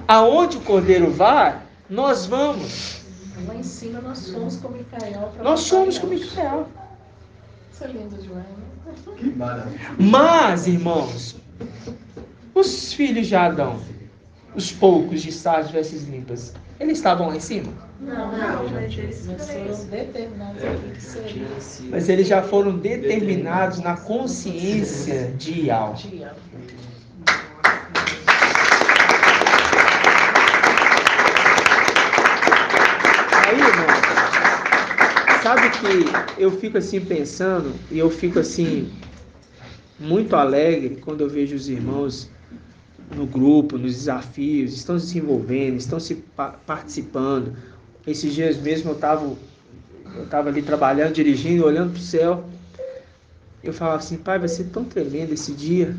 Aonde o cordeiro vai, nós vamos. Lá em cima nós somos com Micael. Nós somos com Micael. Isso é lindo demais, né? Que maravilha. Mas, irmãos, os filhos de Adão, os poucos de Sás, vestes limpas, eles estavam lá em cima? Não, mas eles Nós foram determinados aqui que seria. Mas eles já foram determinados na consciência de Ial. Aí, irmão, sabe que eu fico assim pensando, e eu fico assim muito alegre quando eu vejo os irmãos no grupo, nos desafios, estão se envolvendo, estão se participando. Esses dias mesmo eu estava ali trabalhando, dirigindo, olhando para o céu. Eu falava assim, pai, vai ser tão tremendo esse dia.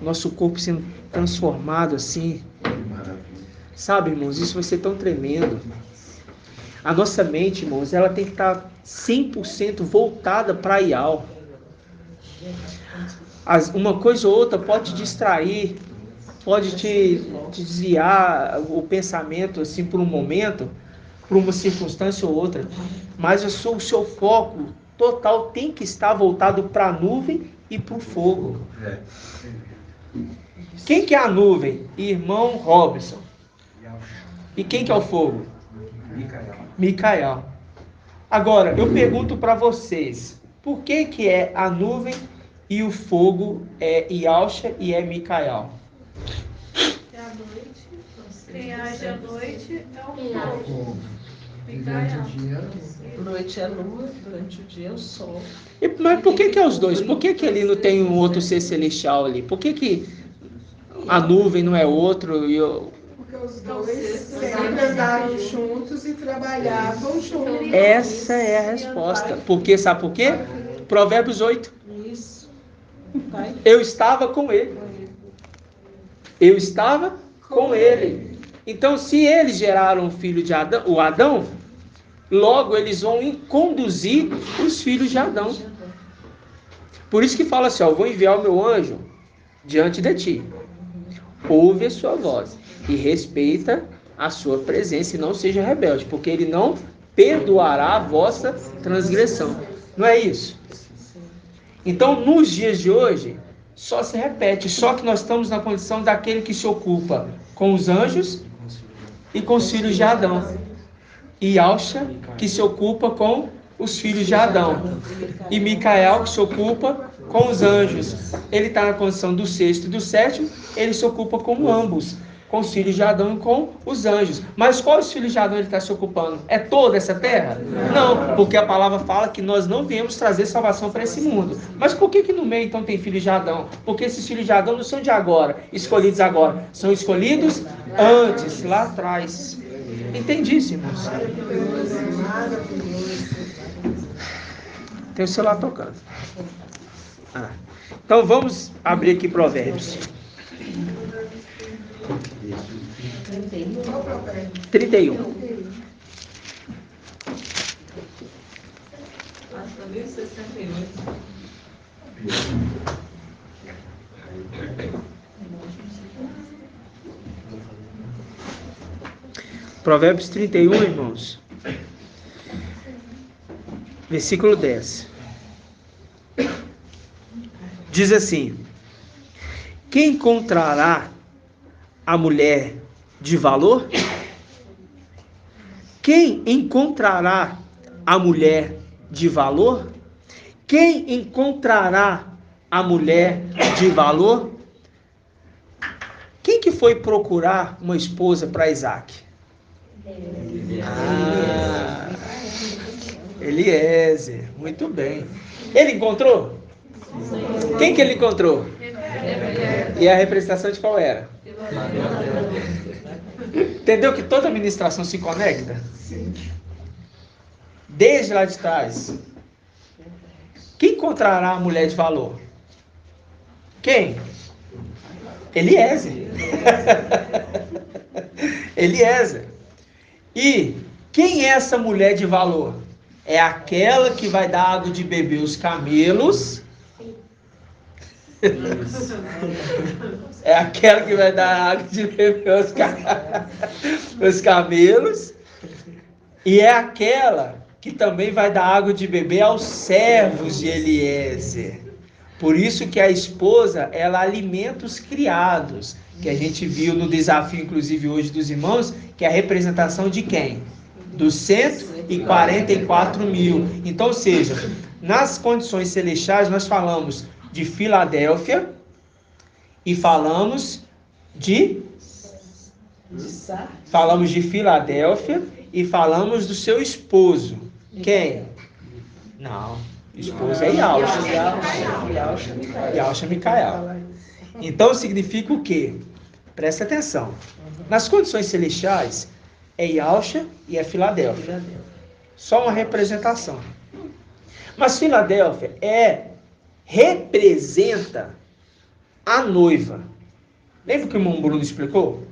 Nosso corpo sendo transformado assim. Sabe, irmãos, isso vai ser tão tremendo. A nossa mente, irmãos, ela tem que estar 100% voltada para Ial. Uma coisa ou outra pode te distrair, pode te desviar o pensamento assim por um momento, por uma circunstância ou outra, mas o seu foco total tem que estar voltado para a nuvem e para o fogo. Quem que é a nuvem? Irmão Robson. E quem que é o fogo? Micael. Agora, eu pergunto para vocês, por que é a nuvem e o fogo é Yalcha e é Micael? É a noite. Quem age à noite é o fogo. Noite é lua, durante o dia é o sol. Mas por que é os dois? Por que ali não tem um outro ser celestial ali? Por que a nuvem não é outro e Porque os dois sempre andaram juntos e trabalhavam juntos. Essa é a resposta. Porque, sabe por quê? Provérbios 8. Isso. Eu estava com ele. Eu estava com ele. Então, se eles geraram o filho de Adão, o Adão, logo eles vão conduzir os filhos de Adão. Por isso que fala assim, ó, vou enviar o meu anjo diante de ti. Ouve a sua voz e respeita a sua presença e não seja rebelde, porque ele não perdoará a vossa transgressão. Não é isso? Então, nos dias de hoje, só se repete, só que nós estamos na condição daquele que se ocupa com os anjos e com os filhos de Adão. E Yalcha, que se ocupa com os filhos de Adão. E Micael, que se ocupa com os anjos. Ele está na condição do sexto e do sétimo, ele se ocupa com ambos, com os filhos de Adão e com os anjos. Mas quais filhos de Adão ele está se ocupando? É toda essa terra? Não, porque a palavra fala que nós não viemos trazer salvação para esse mundo. Mas por que no meio então tem filhos de Adão? Porque esses filhos de Adão não são de agora, escolhidos agora. São escolhidos antes, lá atrás. Entendi, irmãos. Tem o celular tocando. Então vamos abrir aqui Provérbios. 31. Provérbios 31, irmãos. Versículo 10. Diz assim: quem encontrará a mulher de valor? Quem encontrará a mulher de valor? Quem encontrará a mulher de valor? Quem que foi procurar uma esposa para Isaac? Eliezer, muito bem. Ele encontrou? Quem que ele encontrou? E a representação de qual era? Entendeu que toda administração se conecta? Desde lá de trás. Quem encontrará a mulher de valor? Quem? Eliezer. Eliezer. E quem é essa mulher de valor? É aquela que vai dar água de beber os camelos. É aquela que vai dar água de beber os camelos. E é aquela que também vai dar água de beber aos servos de Eliezer. Por isso que a esposa, ela alimenta os criados, que a gente viu no desafio, inclusive hoje dos irmãos, que é a representação de quem? Dos 144 mil. Então, ou seja, nas condições celestiais nós falamos de Filadélfia e falamos de Filadélfia e falamos do seu esposo. Quem? Não, esposo é Yalcha. Yalcha Micael. Então significa o quê? Presta atenção. Nas condições celestiais é Yalcha e é Filadélfia. Só uma representação. Mas Filadélfia representa a noiva. Lembra que o irmão Bruno explicou?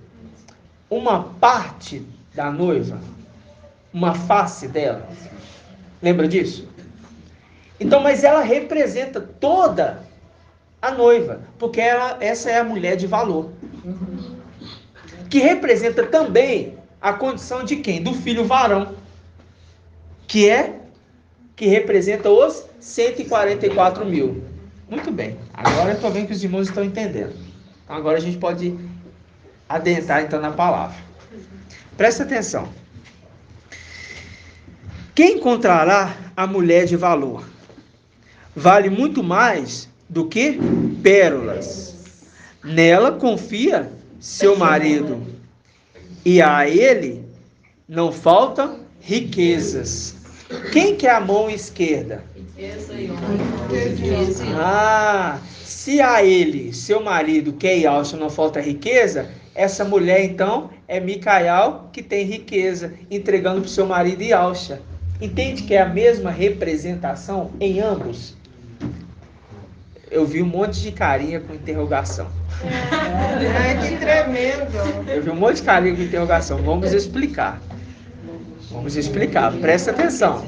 Uma parte da noiva, uma face dela. Lembra disso? Então, mas ela representa toda a noiva, porque essa é a mulher de valor. Que representa também a condição de quem? Do filho varão. Que representa os 144 mil. Muito bem. Agora eu estou vendo que os irmãos estão entendendo. Então agora a gente pode adentrar então na palavra. Presta atenção. Quem encontrará a mulher de valor? Vale muito mais do que pérolas. Nela confia seu marido, e a ele não faltam riquezas. Quem que é a mão esquerda? Se a ele, seu marido, que é Yalcha, não falta riqueza, essa mulher então é Micael, que tem riqueza, entregando para o seu marido Yalcha. Entende que é a mesma representação em ambos? Eu vi um monte de carinha com interrogação. Que tremendo. Eu vi um monte de carinha com interrogação. Vamos explicar. Presta atenção.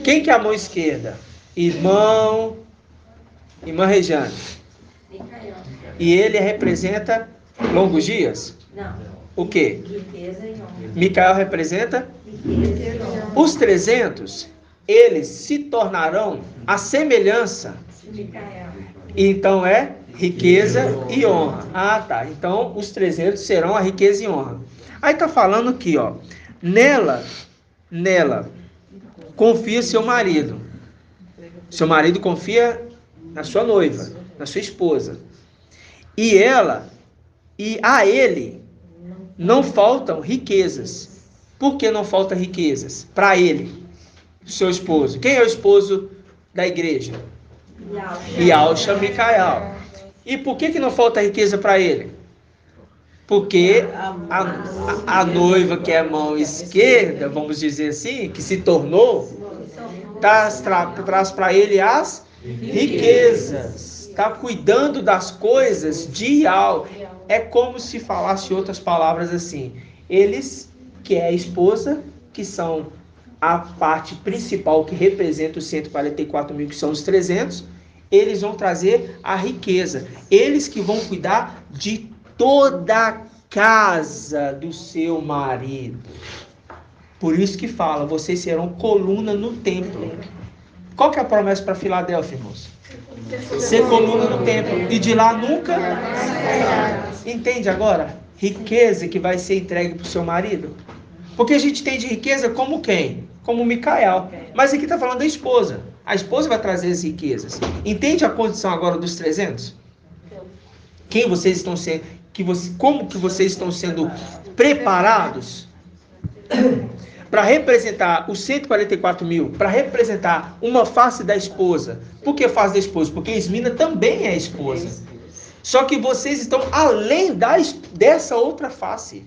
Quem que é a mão esquerda? Irmã Rejane. E ele representa longos dias? Não. O quê? Riqueza e honra. Micael representa? Riqueza e honra. Os 300, eles se tornarão a semelhança. Micael. Então é riqueza e honra. Ah, tá. Então os 300 serão a riqueza e honra. Aí tá falando aqui, ó. Nela confia seu marido. Seu marido confia na sua noiva, na sua esposa. E a ele não faltam riquezas. Por que não faltam riquezas? Para ele, seu esposo. Quem é o esposo da igreja? Yalcha Micael. E por que não falta riqueza para ele? Porque a noiva, que é a mão esquerda, vamos dizer assim, que se tornou, traz para ele as riquezas. Está cuidando das coisas de algo. É como se falasse outras palavras assim. Eles, que é a esposa, que são a parte principal que representa os 144 mil, que são os 300, eles vão trazer a riqueza. Eles que vão cuidar de toda a casa do seu marido. Por isso que fala, vocês serão coluna no templo. Qual que é a promessa para Filadélfia, irmãos? Ser coluna no templo. E de lá nunca... Entende agora? Riqueza que vai ser entregue para o seu marido. Porque a gente tem de riqueza como quem? Como Micael. Mas aqui está falando da esposa. A esposa vai trazer as riquezas. Entende a condição agora dos 300? Quem vocês estão sendo... como que vocês estão sendo preparados para representar os 144 mil, para representar uma face da esposa. Por que face da esposa? Porque Esmina também é esposa. Só que vocês estão além dessa outra face.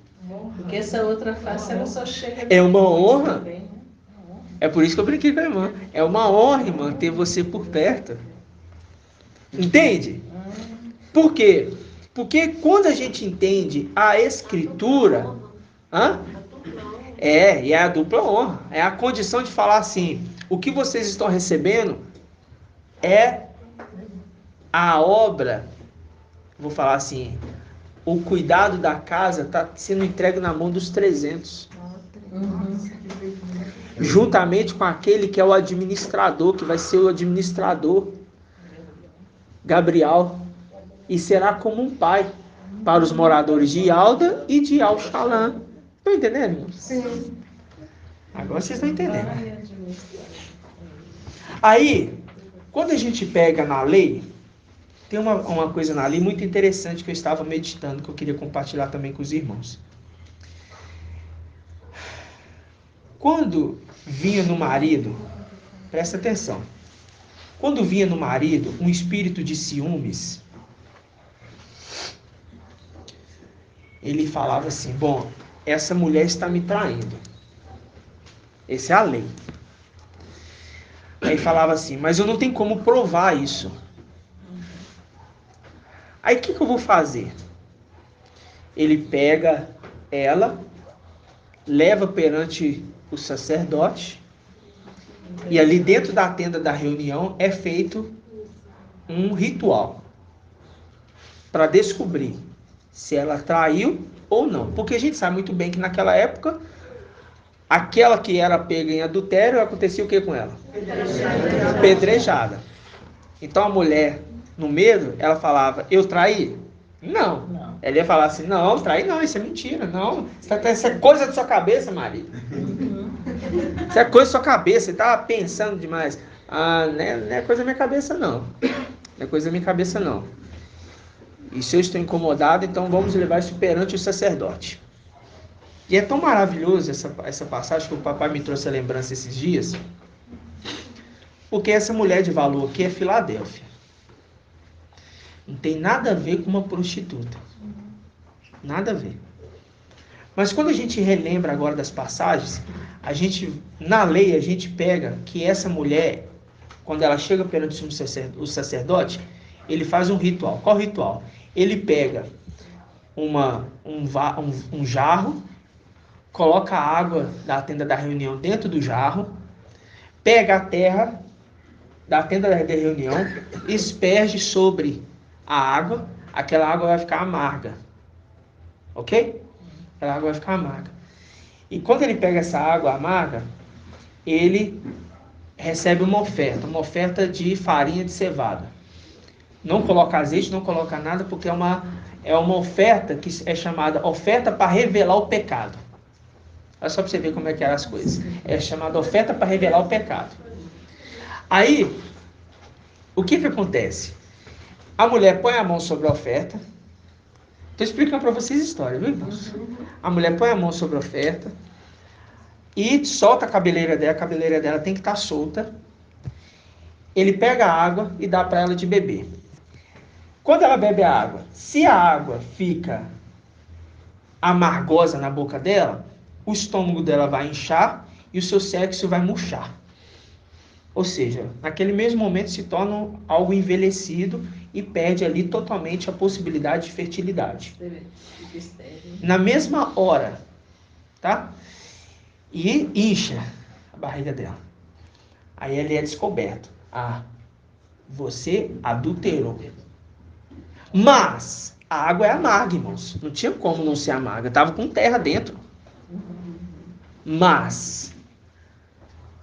Porque essa outra face ela só chega... É uma honra. É por isso que eu brinquei com a irmã. É uma honra, irmã, ter você por perto. Entende? Por quê? Porque quando a gente entende a Escritura, e é a dupla honra, é a condição de falar assim, o que vocês estão recebendo é a obra, vou falar assim, o cuidado da casa está sendo entregue na mão dos 300. Juntamente com aquele que é o administrador, que vai ser o administrador, Gabriel, e será como um pai para os moradores de Alda e de Al-Shalom. Estão entendendo, irmãos? Sim. Agora vocês estão entendendo. Aí, quando a gente pega na lei, tem uma coisa na lei muito interessante que eu estava meditando, que eu queria compartilhar também com os irmãos. Quando vinha no marido, presta atenção, quando vinha no marido um espírito de ciúmes, ele falava assim, bom, essa mulher está me traindo. Essa é a lei. Aí falava assim, mas eu não tenho como provar isso. Aí o que eu vou fazer? Ele pega ela, leva perante o sacerdote, e ali dentro da tenda da reunião é feito um ritual para descobrir se ela traiu ou não. Porque a gente sabe muito bem que naquela época, aquela que era pega em adultério, acontecia o que com ela? Pedrejada. Então a mulher, no medo, ela falava, eu traí? Não. Ela ia falar assim, não, traí não, isso é mentira, não. Isso é coisa da sua cabeça, marido. Isso é coisa da sua cabeça, você tá pensando demais. Não é coisa da minha cabeça, não. Não é coisa da minha cabeça, não. E se eu estou incomodado, então vamos levar isso perante o sacerdote. E é tão maravilhoso essa passagem que o papai me trouxe a lembrança esses dias, porque essa mulher de valor aqui é Filadélfia. Não tem nada a ver com uma prostituta. Nada a ver. Mas quando a gente relembra agora das passagens, na lei a gente pega que essa mulher, quando ela chega perante o sacerdote, ele faz um ritual. Qual ritual? Ele pega um jarro, coloca a água da tenda da reunião dentro do jarro, pega a terra da tenda da reunião, asperge sobre a água, aquela água vai ficar amarga. Ok? Aquela água vai ficar amarga. E quando ele pega essa água amarga, ele recebe uma oferta de farinha de cevada. Não coloca azeite, não coloca nada, porque é uma oferta que é chamada oferta para revelar o pecado. Olha só para você ver como é que eram as coisas. É chamada oferta para revelar o pecado. Aí, o que acontece? A mulher põe a mão sobre a oferta. Estou explicando para vocês a história, viu, irmãos? A mulher põe a mão sobre a oferta e solta a cabeleira dela tem que estar solta. Ele pega a água e dá para ela de beber. Quando ela bebe a água, se a água fica amargosa na boca dela, o estômago dela vai inchar e o seu sexo vai murchar. Ou seja, naquele mesmo momento se torna algo envelhecido e perde ali totalmente a possibilidade de fertilidade. Na mesma hora, tá? E incha a barriga dela. Aí ele é descoberto. Ah, você adulterou. Mas a água é amarga, irmãos. Não tinha como não ser amarga. Estava com terra dentro. Mas,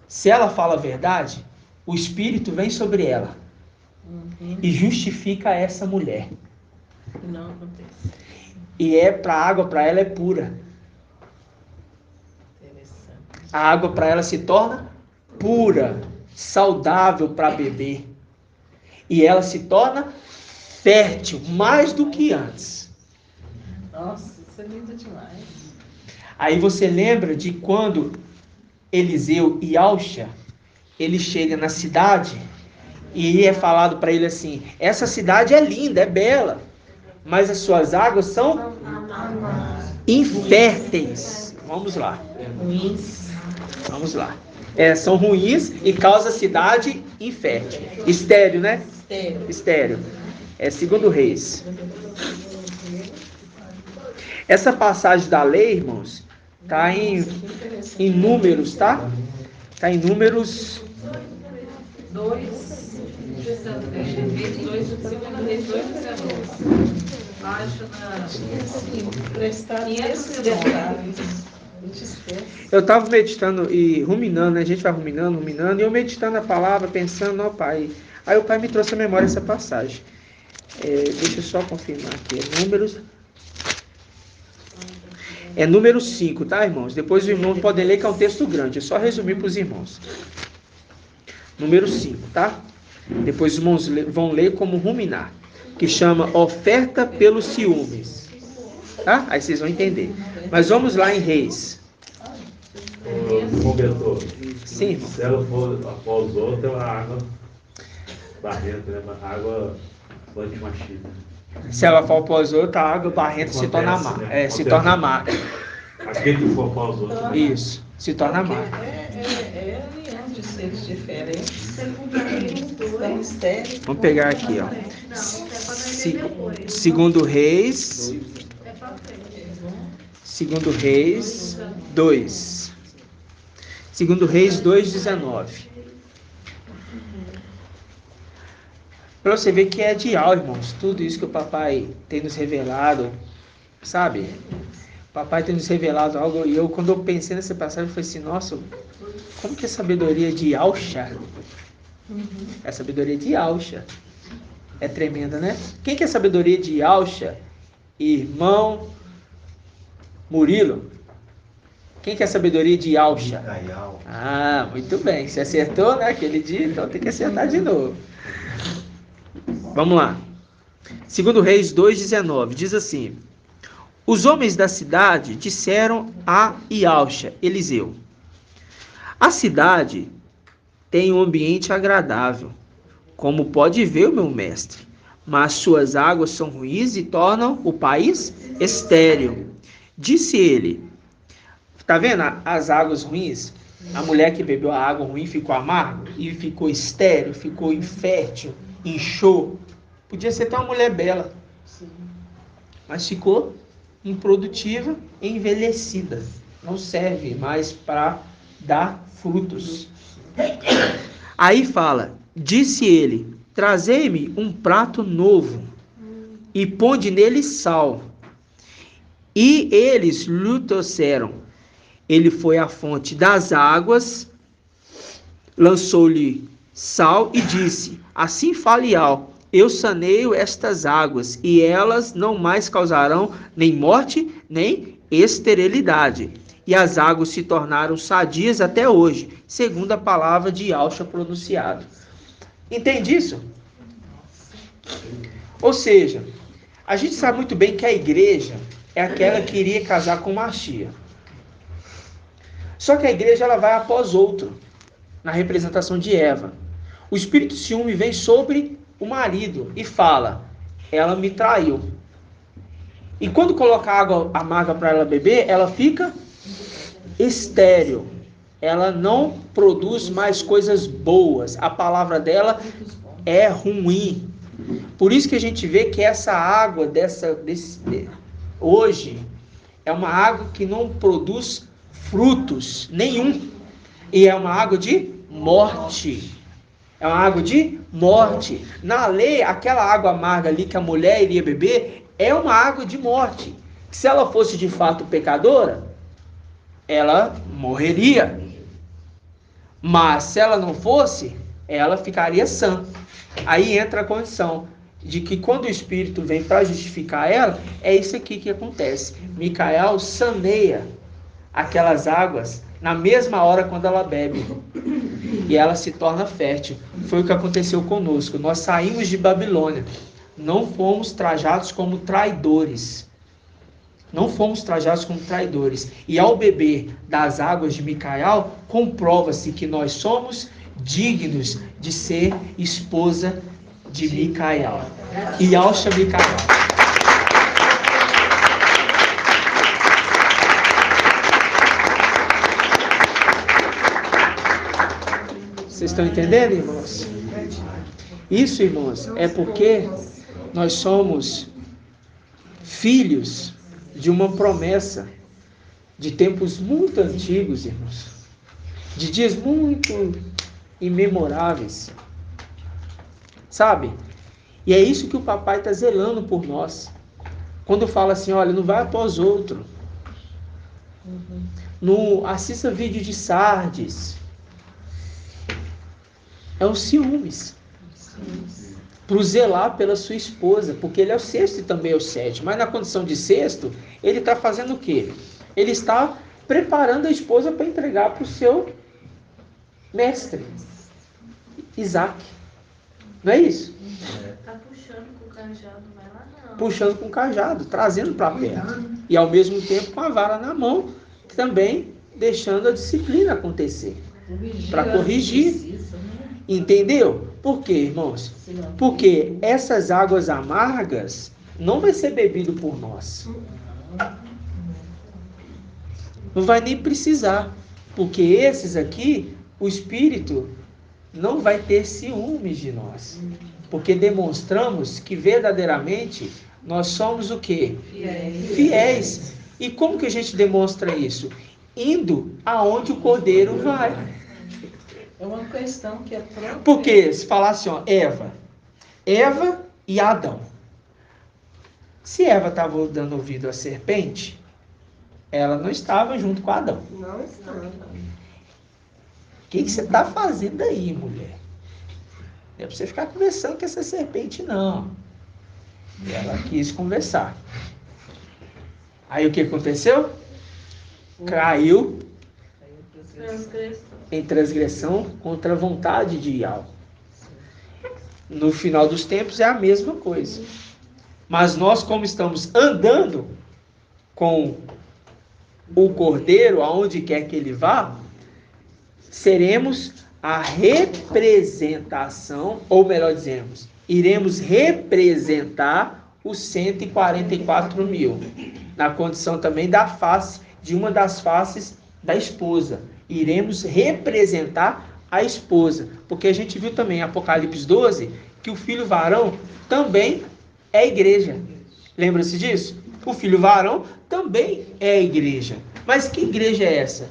se ela fala a verdade, o Espírito vem sobre ela e justifica essa mulher. Não acontece. E a água para ela é pura. Interessante. A água para ela se torna pura, saudável para beber. E ela se torna fértil, mais do que antes. Nossa, isso é lindo demais. Aí você lembra de quando Eliseu e Alxa, ele chega na cidade e é falado para ele assim: essa cidade é linda, é bela, mas as suas águas são inférteis. Vamos lá. Ruins. Vamos lá. São ruins e causa a cidade infértil. Estéril, né? Estéril. É 2 Reis. Essa passagem da lei, irmãos, está em Números, tá? Está em Números 2, 2, acho na... Prestar esses detalhes. Eu estava meditando e ruminando, né? A gente vai ruminando, e eu meditando a palavra, pensando, ó Pai. Aí o Pai me trouxe à memória essa passagem. Deixa eu só confirmar aqui. É Números 5, tá, irmãos? Depois os irmãos podem ler, que é um texto grande. É só resumir para os irmãos. Números 5, tá? Depois os irmãos vão ler como ruminar, que chama oferta pelos ciúmes. Tá? Aí vocês vão entender. Mas vamos lá em Reis. Convertor. Sim, irmão. Se ela for após outra, é uma água barrenta, né? Uma água anti-machista. Se ela for após outra, a água barrenta se torna amarga. Né? Se torna amarga. Aquele que for após outra. Isso, se torna amarga. É aliança de seres diferentes. Estão estéreis. Vamos pegar aqui, ó. Segundo Reis. Segundo Reis 2. Segundo Reis 2:19. Para você ver que é ideal, irmãos. Tudo isso que o papai tem nos revelado, sabe? O papai tem nos revelado algo. E quando eu pensei nessa passagem, eu falei assim: nossa, como que é sabedoria de Alxa? É sabedoria de Alxa. É tremenda, né? Quem que é sabedoria de Alxa? Irmão Murilo. Quem que é sabedoria de Alxa? Ah, muito bem. Você acertou, né? Aquele dia, então tem que acertar de novo. Vamos lá. 2 Reis 2:19. Diz assim: os homens da cidade disseram a Alxa, Eliseu: a cidade tem um ambiente agradável, como pode ver o meu mestre, mas suas águas são ruins e tornam o país estéril. Disse ele: tá vendo as águas ruins? A mulher que bebeu a água ruim ficou amarga e ficou estéril, ficou infértil, inchou. Podia ser até uma mulher bela, mas ficou improdutiva, envelhecida. Não serve mais para dar frutos. Aí fala: disse ele: trazei-me um prato novo e ponde nele sal. E eles lhe trouxeram. Ele foi à fonte das águas, lançou-lhe sal e disse: assim fale Al, eu saneio estas águas, e elas não mais causarão nem morte, nem esterilidade. E as águas se tornaram sadias até hoje, segundo a palavra de Alxa pronunciada. Entende isso? Ou seja, a gente sabe muito bem que a igreja é aquela que iria casar com Machia. Só que a igreja ela vai após outro, na representação de Eva. O espírito de ciúme vem sobre o marido e fala: ela me traiu. E quando coloca água amarga para ela beber, ela fica estéril. Ela não produz mais coisas boas. A palavra dela é ruim. Por isso que a gente vê que essa água hoje é uma água que não produz frutos nenhum. E é uma água de morte. É uma água de morte. Na lei, aquela água amarga ali que a mulher iria beber é uma água de morte. Se ela fosse de fato pecadora, ela morreria. Mas se ela não fosse, ela ficaria sã. Aí entra a condição de que quando o Espírito vem para justificar ela, é isso aqui que acontece. Micael saneia aquelas águas na mesma hora quando ela bebe. E ela se torna fértil. Foi o que aconteceu conosco. Nós saímos de Babilônia. Não fomos trajados como traidores. Não fomos trajados como traidores. E ao beber das águas de Micael, comprova-se que nós somos dignos de ser esposa de Micael. E Yalcha Micael. Vocês estão entendendo, irmãos? Isso, irmãos, é porque nós somos filhos de uma promessa de tempos muito antigos, irmãos. De dias muito imemoráveis. Sabe? E é isso que o papai está zelando por nós. Quando fala assim, olha, não vai após outro. Não assista vídeo de Sardes. É o ciúmes. Para zelar pela sua esposa, porque ele é o sexto e também é o sétimo. Mas na condição de sexto, ele está fazendo o quê? Ele está preparando a esposa para entregar para o seu mestre, Isaac. Não é isso? Tá puxando com o cajado, não vai lá não. Puxando com o cajado, trazendo para perto. E ao mesmo tempo com a vara na mão, também deixando a disciplina acontecer. Para corrigir. Entendeu? Por quê, irmãos? Porque essas águas amargas não vai ser bebido por nós. Não vai nem precisar. Porque esses aqui, o Espírito não vai ter ciúmes de nós. Porque demonstramos que verdadeiramente nós somos o quê? Fiéis. E como que a gente demonstra isso? Indo aonde o Cordeiro vai. É uma questão que é própria. Porque se falar assim, ó, Eva e Adão. Se Eva estava dando ouvido à serpente, ela não estava junto com Adão. Não estava. O que você está fazendo aí, mulher? Não é para você ficar conversando com essa serpente, não. E ela quis conversar. Aí o que aconteceu? Caiu em transgressão contra a vontade de Yahweh. No final dos tempos é a mesma coisa. Mas nós, como estamos andando com o Cordeiro, aonde quer que ele vá, seremos a representação, ou melhor dizemos, iremos representar os 144 mil, na condição também da face, de uma das faces da esposa. Iremos representar a esposa, porque a gente viu também em Apocalipse 12, que o filho varão também é a igreja. Lembra-se disso? O filho varão também é a igreja. Mas que igreja é essa?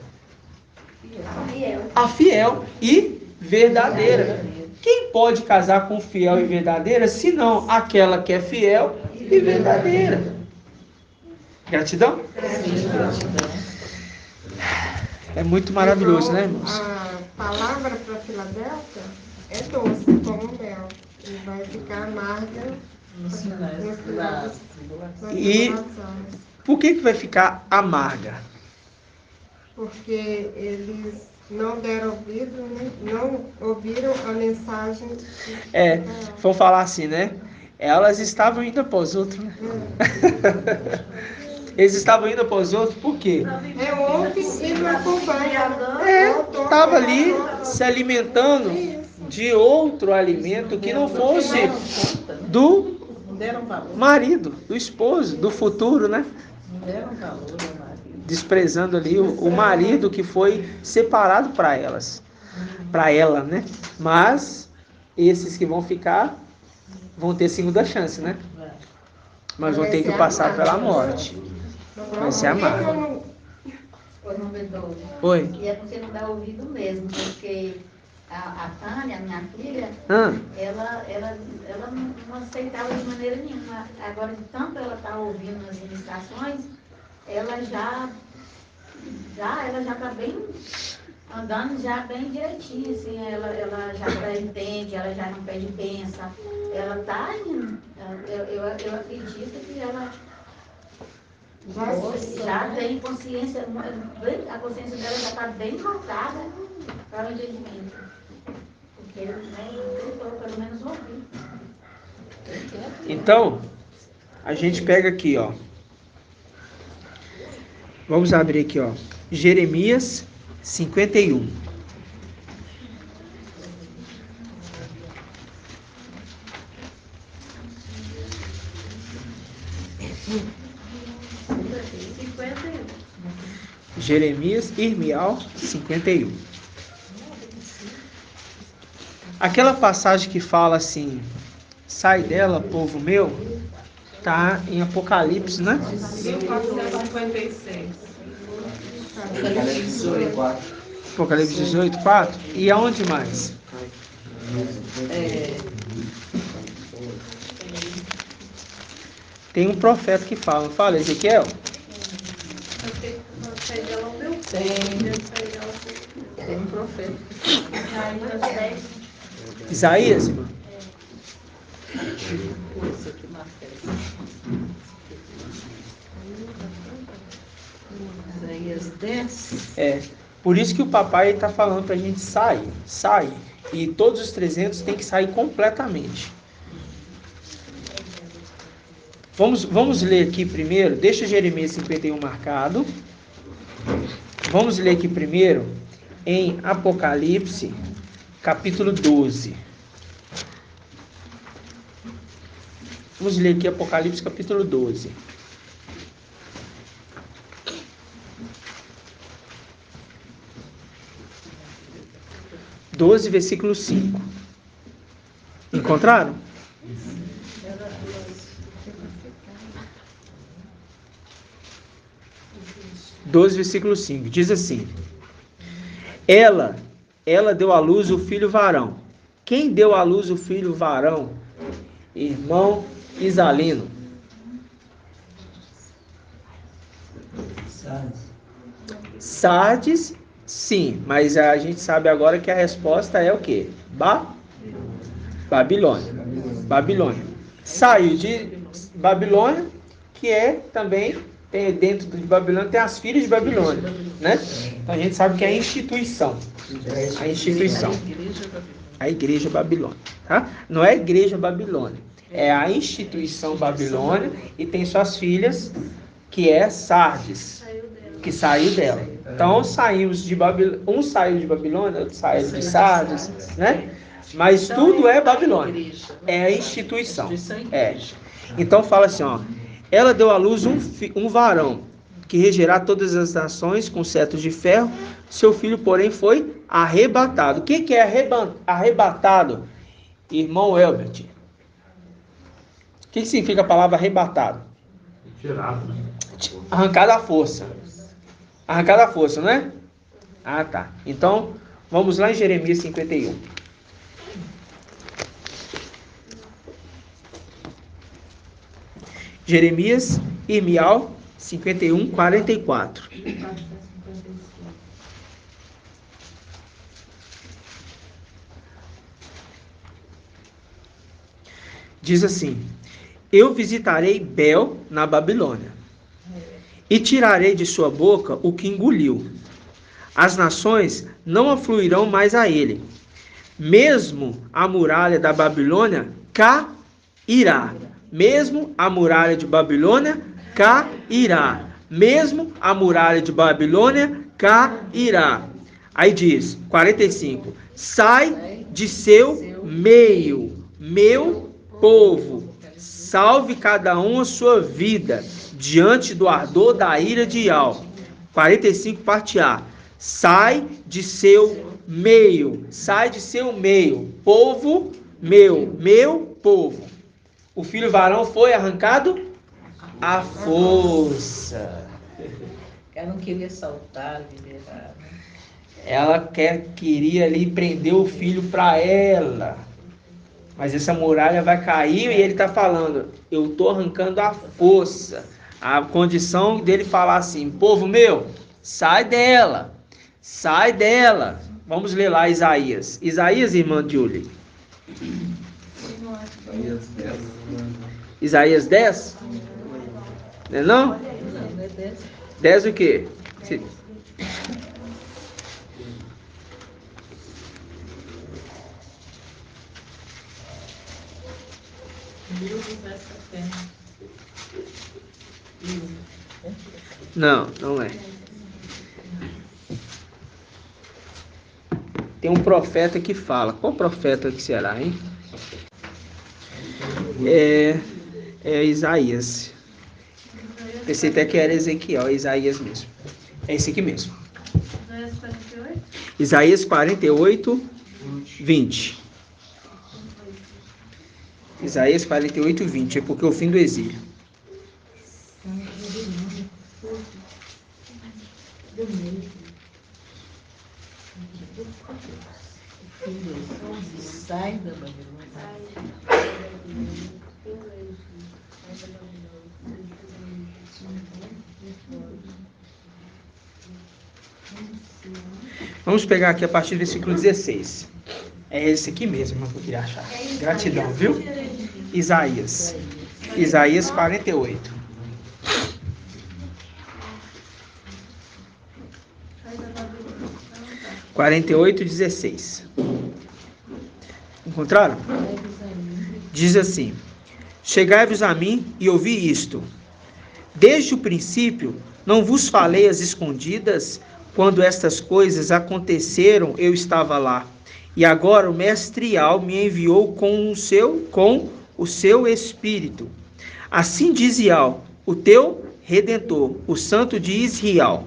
A fiel e verdadeira. Quem pode casar com fiel e verdadeira, senão aquela que é fiel e verdadeira? Gratidão? É muito maravilhoso, né, irmãos? A palavra para Filadélfia é doce, como mel. E vai ficar amarga no final das tribulações. Por que vai ficar amarga? Porque eles não deram ouvido, né? Não ouviram a mensagem. Vamos falar assim, né? Elas estavam indo após outro, né? Eles estavam indo após outro, por quê? É ontem e não acompanha. Estava ali se alimentando de outro alimento que não fosse Não deram valor. Marido, do esposo, do futuro, né? Não deram valor ao marido. Desprezando ali o marido que foi separado para ela, né? Mas esses que vão ficar vão ter segunda chance, né? Mas vão ter que passar pela morte. Vai ser amargo. Oi, Roberto. Oi. E é porque não dá ouvido mesmo, porque a Tânia, minha filha, Ah, ela não aceitava de maneira nenhuma. Agora, de tanto ela estar ouvindo as ministrações, ela já está bem, andando já bem direitinho, assim, ela já entende, ela já não pede benção, ela está indo. Eu acredito que ela já tem consciência, a consciência dela já está bem voltada para o entendimento. Porque, né, eu pelo menos ouvi. então, a gente pega aqui, ó. Vamos abrir aqui, ó. Jeremias 51. Jeremias, Irmial 51. Aquela passagem que fala assim: sai dela, povo meu, tá em Apocalipse, né? 1456. Apocalipse 18, 4. Apocalipse 18, 4. E aonde mais? Tem um profeta que fala, não fala, Ezequiel? Tem um profeta. Isaías, irmão? Isso aqui na festa. Isaías 10. É. Por isso que o papai está falando pra gente sair. E todos os 300 tem que sair completamente. Vamos ler aqui primeiro. Deixa Jeremias 51 marcado. Vamos ler aqui primeiro em Apocalipse, capítulo 12. Vamos ler aqui Apocalipse, capítulo 12. Versículo 5. Encontraram? Versículo 5. Diz assim: Ela deu à luz o filho varão. Quem deu à luz o filho varão? Irmão Isalino. Sardes, sim, mas a gente sabe agora que a resposta é o quê? Babilônia. Saiu de Babilônia, que é também, dentro de Babilônia tem as filhas de Babilônia, né? Então a gente sabe que é a instituição. A igreja Babilônia, tá? Não é a igreja Babilônia, é a instituição Babilônia e tem suas filhas, que é Sardes, que saiu dela. Então saímos de Babilônia, um saiu de Babilônia, outro saiu de Sardes, né? Mas tudo é Babilônia, é a instituição. É. Então fala assim, ó: ela deu à luz um varão, que regerá todas as nações com cetros de ferro. Seu filho, porém, foi arrebatado. O que é arrebatado, irmão Elbert? O que significa a palavra arrebatado? Tirado, né? Arrancado à força. Arrancado à força, não é? Ah, tá. Então, vamos lá em Jeremias 51. Jeremias, Irmial 51, 44. Diz assim: eu visitarei Bel na Babilônia, e tirarei de sua boca o que engoliu. As nações não afluirão mais a ele. Mesmo a muralha da Babilônia cairá. Mesmo a muralha de Babilônia cairá. Mesmo a muralha de Babilônia cairá. Aí diz, 45. Sai de seu meio, meu povo. salve cada um a sua vida, diante do ardor da ira de Ial. 45, parte A. Sai de seu meio, povo meu povo. O filho varão foi arrancado à força. Ela não queria soltar, liberar. Ela queria ali prender o filho para ela. Mas essa muralha vai cair e ele está falando, eu estou arrancando à força. A condição dele falar assim, povo meu, sai dela. Vamos ler lá Isaías. Isaías, irmã Julie. Isaías 10? Não é não? 10 o quê? Não, não é. Tem um profeta que fala. Qual profeta que será, hein? É Isaías. Pensei até que era Ezequiel, é Isaías mesmo. É esse aqui mesmo. Isaías 48, 20. Isaías 48, 20. É porque é o fim do exílio. Sai da Babilônia. Vamos pegar aqui a partir do versículo 16. É esse aqui mesmo que eu queria achar. Gratidão, viu? Isaías 48. (48, 16). Encontraram? Diz assim: chegai-vos a mim e ouvi isto. Desde o princípio não vos falei às escondidas. Quando estas coisas aconteceram, eu estava lá. E agora o mestre Ial me enviou com o seu espírito. Assim diz Ial, o teu redentor, o santo de Israel.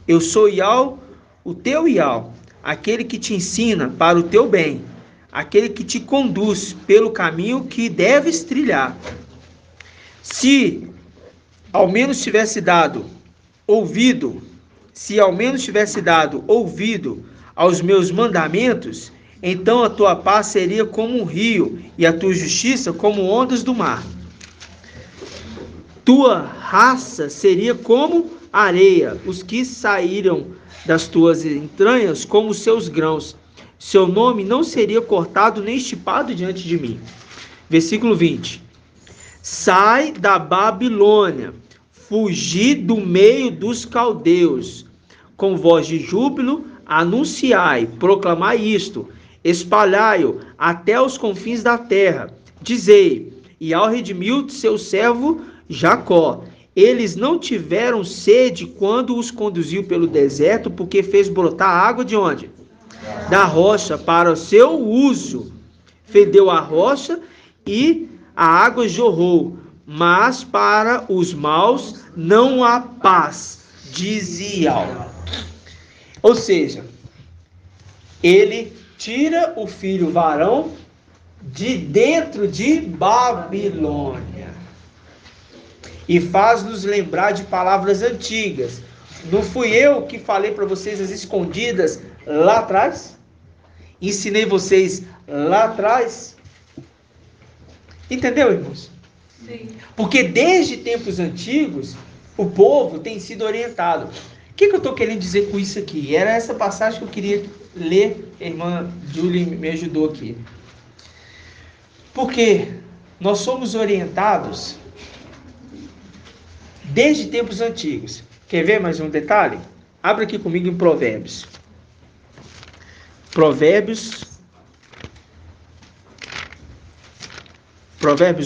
Eu sou Ial, o teu Ial, aquele que te ensina para o teu bem, aquele que te conduz pelo caminho que deves trilhar. Se ao menos tivesse dado ouvido aos meus mandamentos, então a tua paz seria como um rio e a tua justiça como ondas do mar. Tua raça seria como areia, os que saíram das tuas entranhas como seus grãos. Seu nome não seria cortado nem estipado diante de mim. Versículo 20. Sai da Babilônia, fugi do meio dos caldeus. Com voz de júbilo, anunciai, proclamai isto, espalhai-o até os confins da terra. Dizei, Ial redimiu seu servo Jacó. Eles não tiveram sede quando os conduziu pelo deserto, porque fez brotar água de onde? Da rocha, para o seu uso. Fendeu a rocha e a água jorrou, mas para os maus não há paz, diz Ial. Ou seja, ele tira o filho varão de dentro de Babilônia e faz-nos lembrar de palavras antigas. Não fui eu que falei para vocês as escondidas lá atrás? Ensinei vocês lá atrás? Entendeu, irmãos? Sim. Porque desde tempos antigos, o povo tem sido orientado. O que eu estou querendo dizer com isso aqui? Era essa passagem que eu queria ler, a irmã Julie me ajudou aqui. Porque nós somos orientados desde tempos antigos. Quer ver mais um detalhe? Abra aqui comigo em Provérbios. Provérbios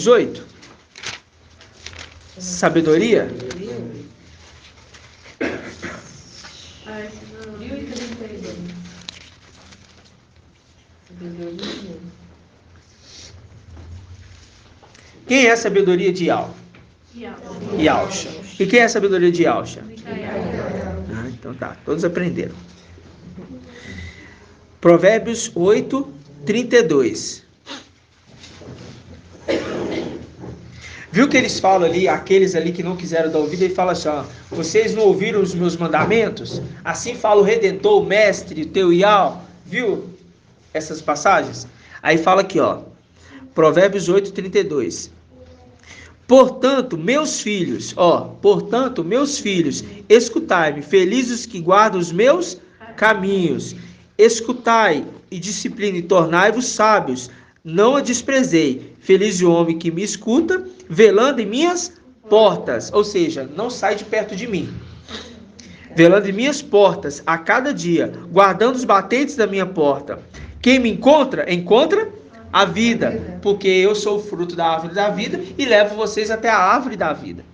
8. Sabedoria. 1032. Quem é a sabedoria de Yausha? E quem é a sabedoria de Yausha? Então tá, todos aprenderam. Provérbios 8, 32. Viu que eles falam ali, aqueles ali que não quiseram dar ouvido, ele fala assim, ó, vocês não ouviram os meus mandamentos? Assim fala o Redentor, o Mestre, o teu Yahweh. Viu essas passagens? Aí fala aqui, ó, Provérbios 8, 32. Portanto, meus filhos, escutai-me, felizes os que guardam os meus caminhos. Escutai e disciplina e tornai-vos sábios. Não a desprezei. Feliz o homem que me escuta, velando em minhas portas. Ou seja, não sai de perto de mim. Velando em minhas portas a cada dia, guardando os batentes da minha porta. Quem me encontra, encontra a vida, porque eu sou o fruto da árvore da vida e levo vocês até a árvore da vida.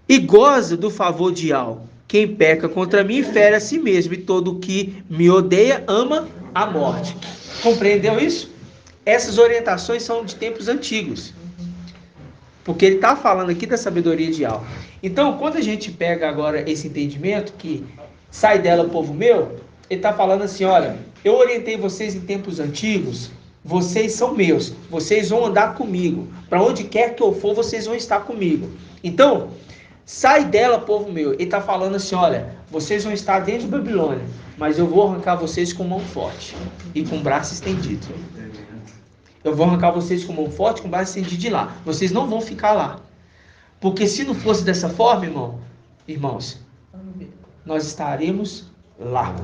E goza do favor de Yahweh. Quem peca contra mim fere a si mesmo, e todo o que me odeia ama a morte. Compreendeu isso? Essas orientações são de tempos antigos, porque ele está falando aqui da sabedoria de Yahweh. Então, quando a gente pega agora esse entendimento, que sai dela, povo meu, ele está falando assim, olha, eu orientei vocês em tempos antigos, vocês são meus, vocês vão andar comigo, para onde quer que eu for, vocês vão estar comigo. Então, sai dela, povo meu. Ele está falando assim, olha, vocês vão estar dentro de Babilônia, mas eu vou arrancar vocês com mão forte e com braço estendido. Eu vou arrancar vocês com mão forte, com braço estendido de lá. Vocês não vão ficar lá. Porque se não fosse dessa forma, irmãos, nós estaremos lá.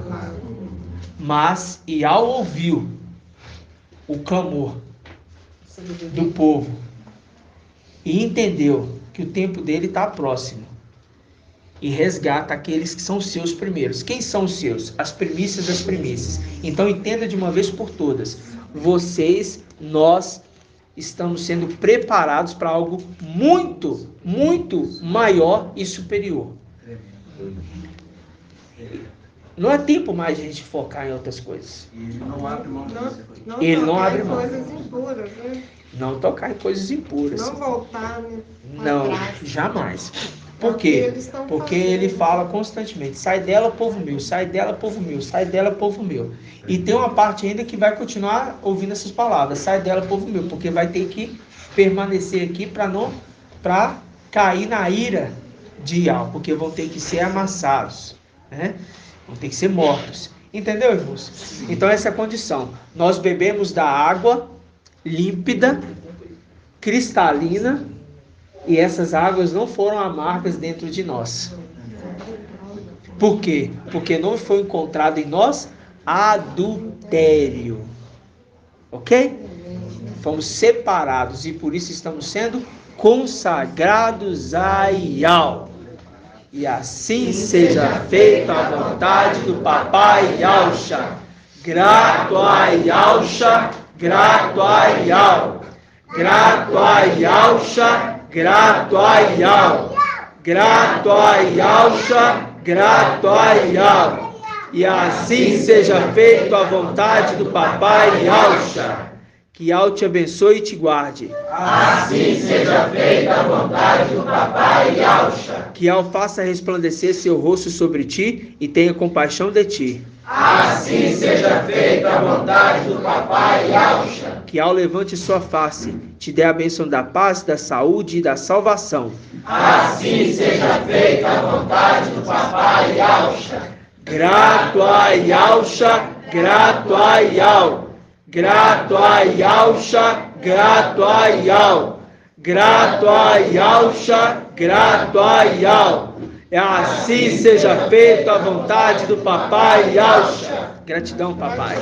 Mas, e ao ouvir o clamor do povo e entendeu que o tempo dele está próximo e resgata aqueles que são seus primeiros. Quem são os seus? As primícias das primícias. Então entenda de uma vez por todas, nós estamos sendo preparados para algo muito, muito maior e superior. Não é tempo mais de a gente focar em outras coisas. Ele não abre mão Ele não abre mão. Coisas impuras, né? Não tocar em coisas impuras. Não voltar, né? Não, jamais. Por quê? Porque ele fala constantemente, sai dela, povo meu, sai dela, povo meu, sai dela, povo meu. E tem uma parte ainda que vai continuar ouvindo essas palavras, sai dela, povo meu, porque vai ter que permanecer aqui para cair na ira de Yahweh, porque vão ter que ser amassados, né? Vão ter que ser mortos. Entendeu, irmãos? Então essa é a condição. Nós bebemos da água límpida, cristalina, e essas águas não foram amargas dentro de nós. Por quê? Porque não foi encontrado em nós adultério. Ok? Fomos separados e por isso estamos sendo consagrados a Yahweh. E assim seja feita a vontade do Papai Yausha. Grato a Yausha, grato a Yahweh. Grato a Yausha, grato a Yahweh. Grato a Yausha, grato a Yahweh. E assim seja feita a vontade do Papai Yausha. Que Yahweh te abençoe e te guarde. Assim seja feita a vontade do Papai Yausha. Que Yahweh faça resplandecer seu rosto sobre ti e tenha compaixão de ti. Assim seja feita a vontade do Papai Yausha. Que Yahweh levante sua face, te dê a bênção da paz, da saúde e da salvação. Assim seja feita a vontade do Papai Yausha. Grato a Yausha, grato a Yahweh. Grato a Yausha, grato a Yahweh. Grato a Yausha, grato a Yahweh. E assim seja feita a vontade do Papai Yausha. Gratidão, Papai.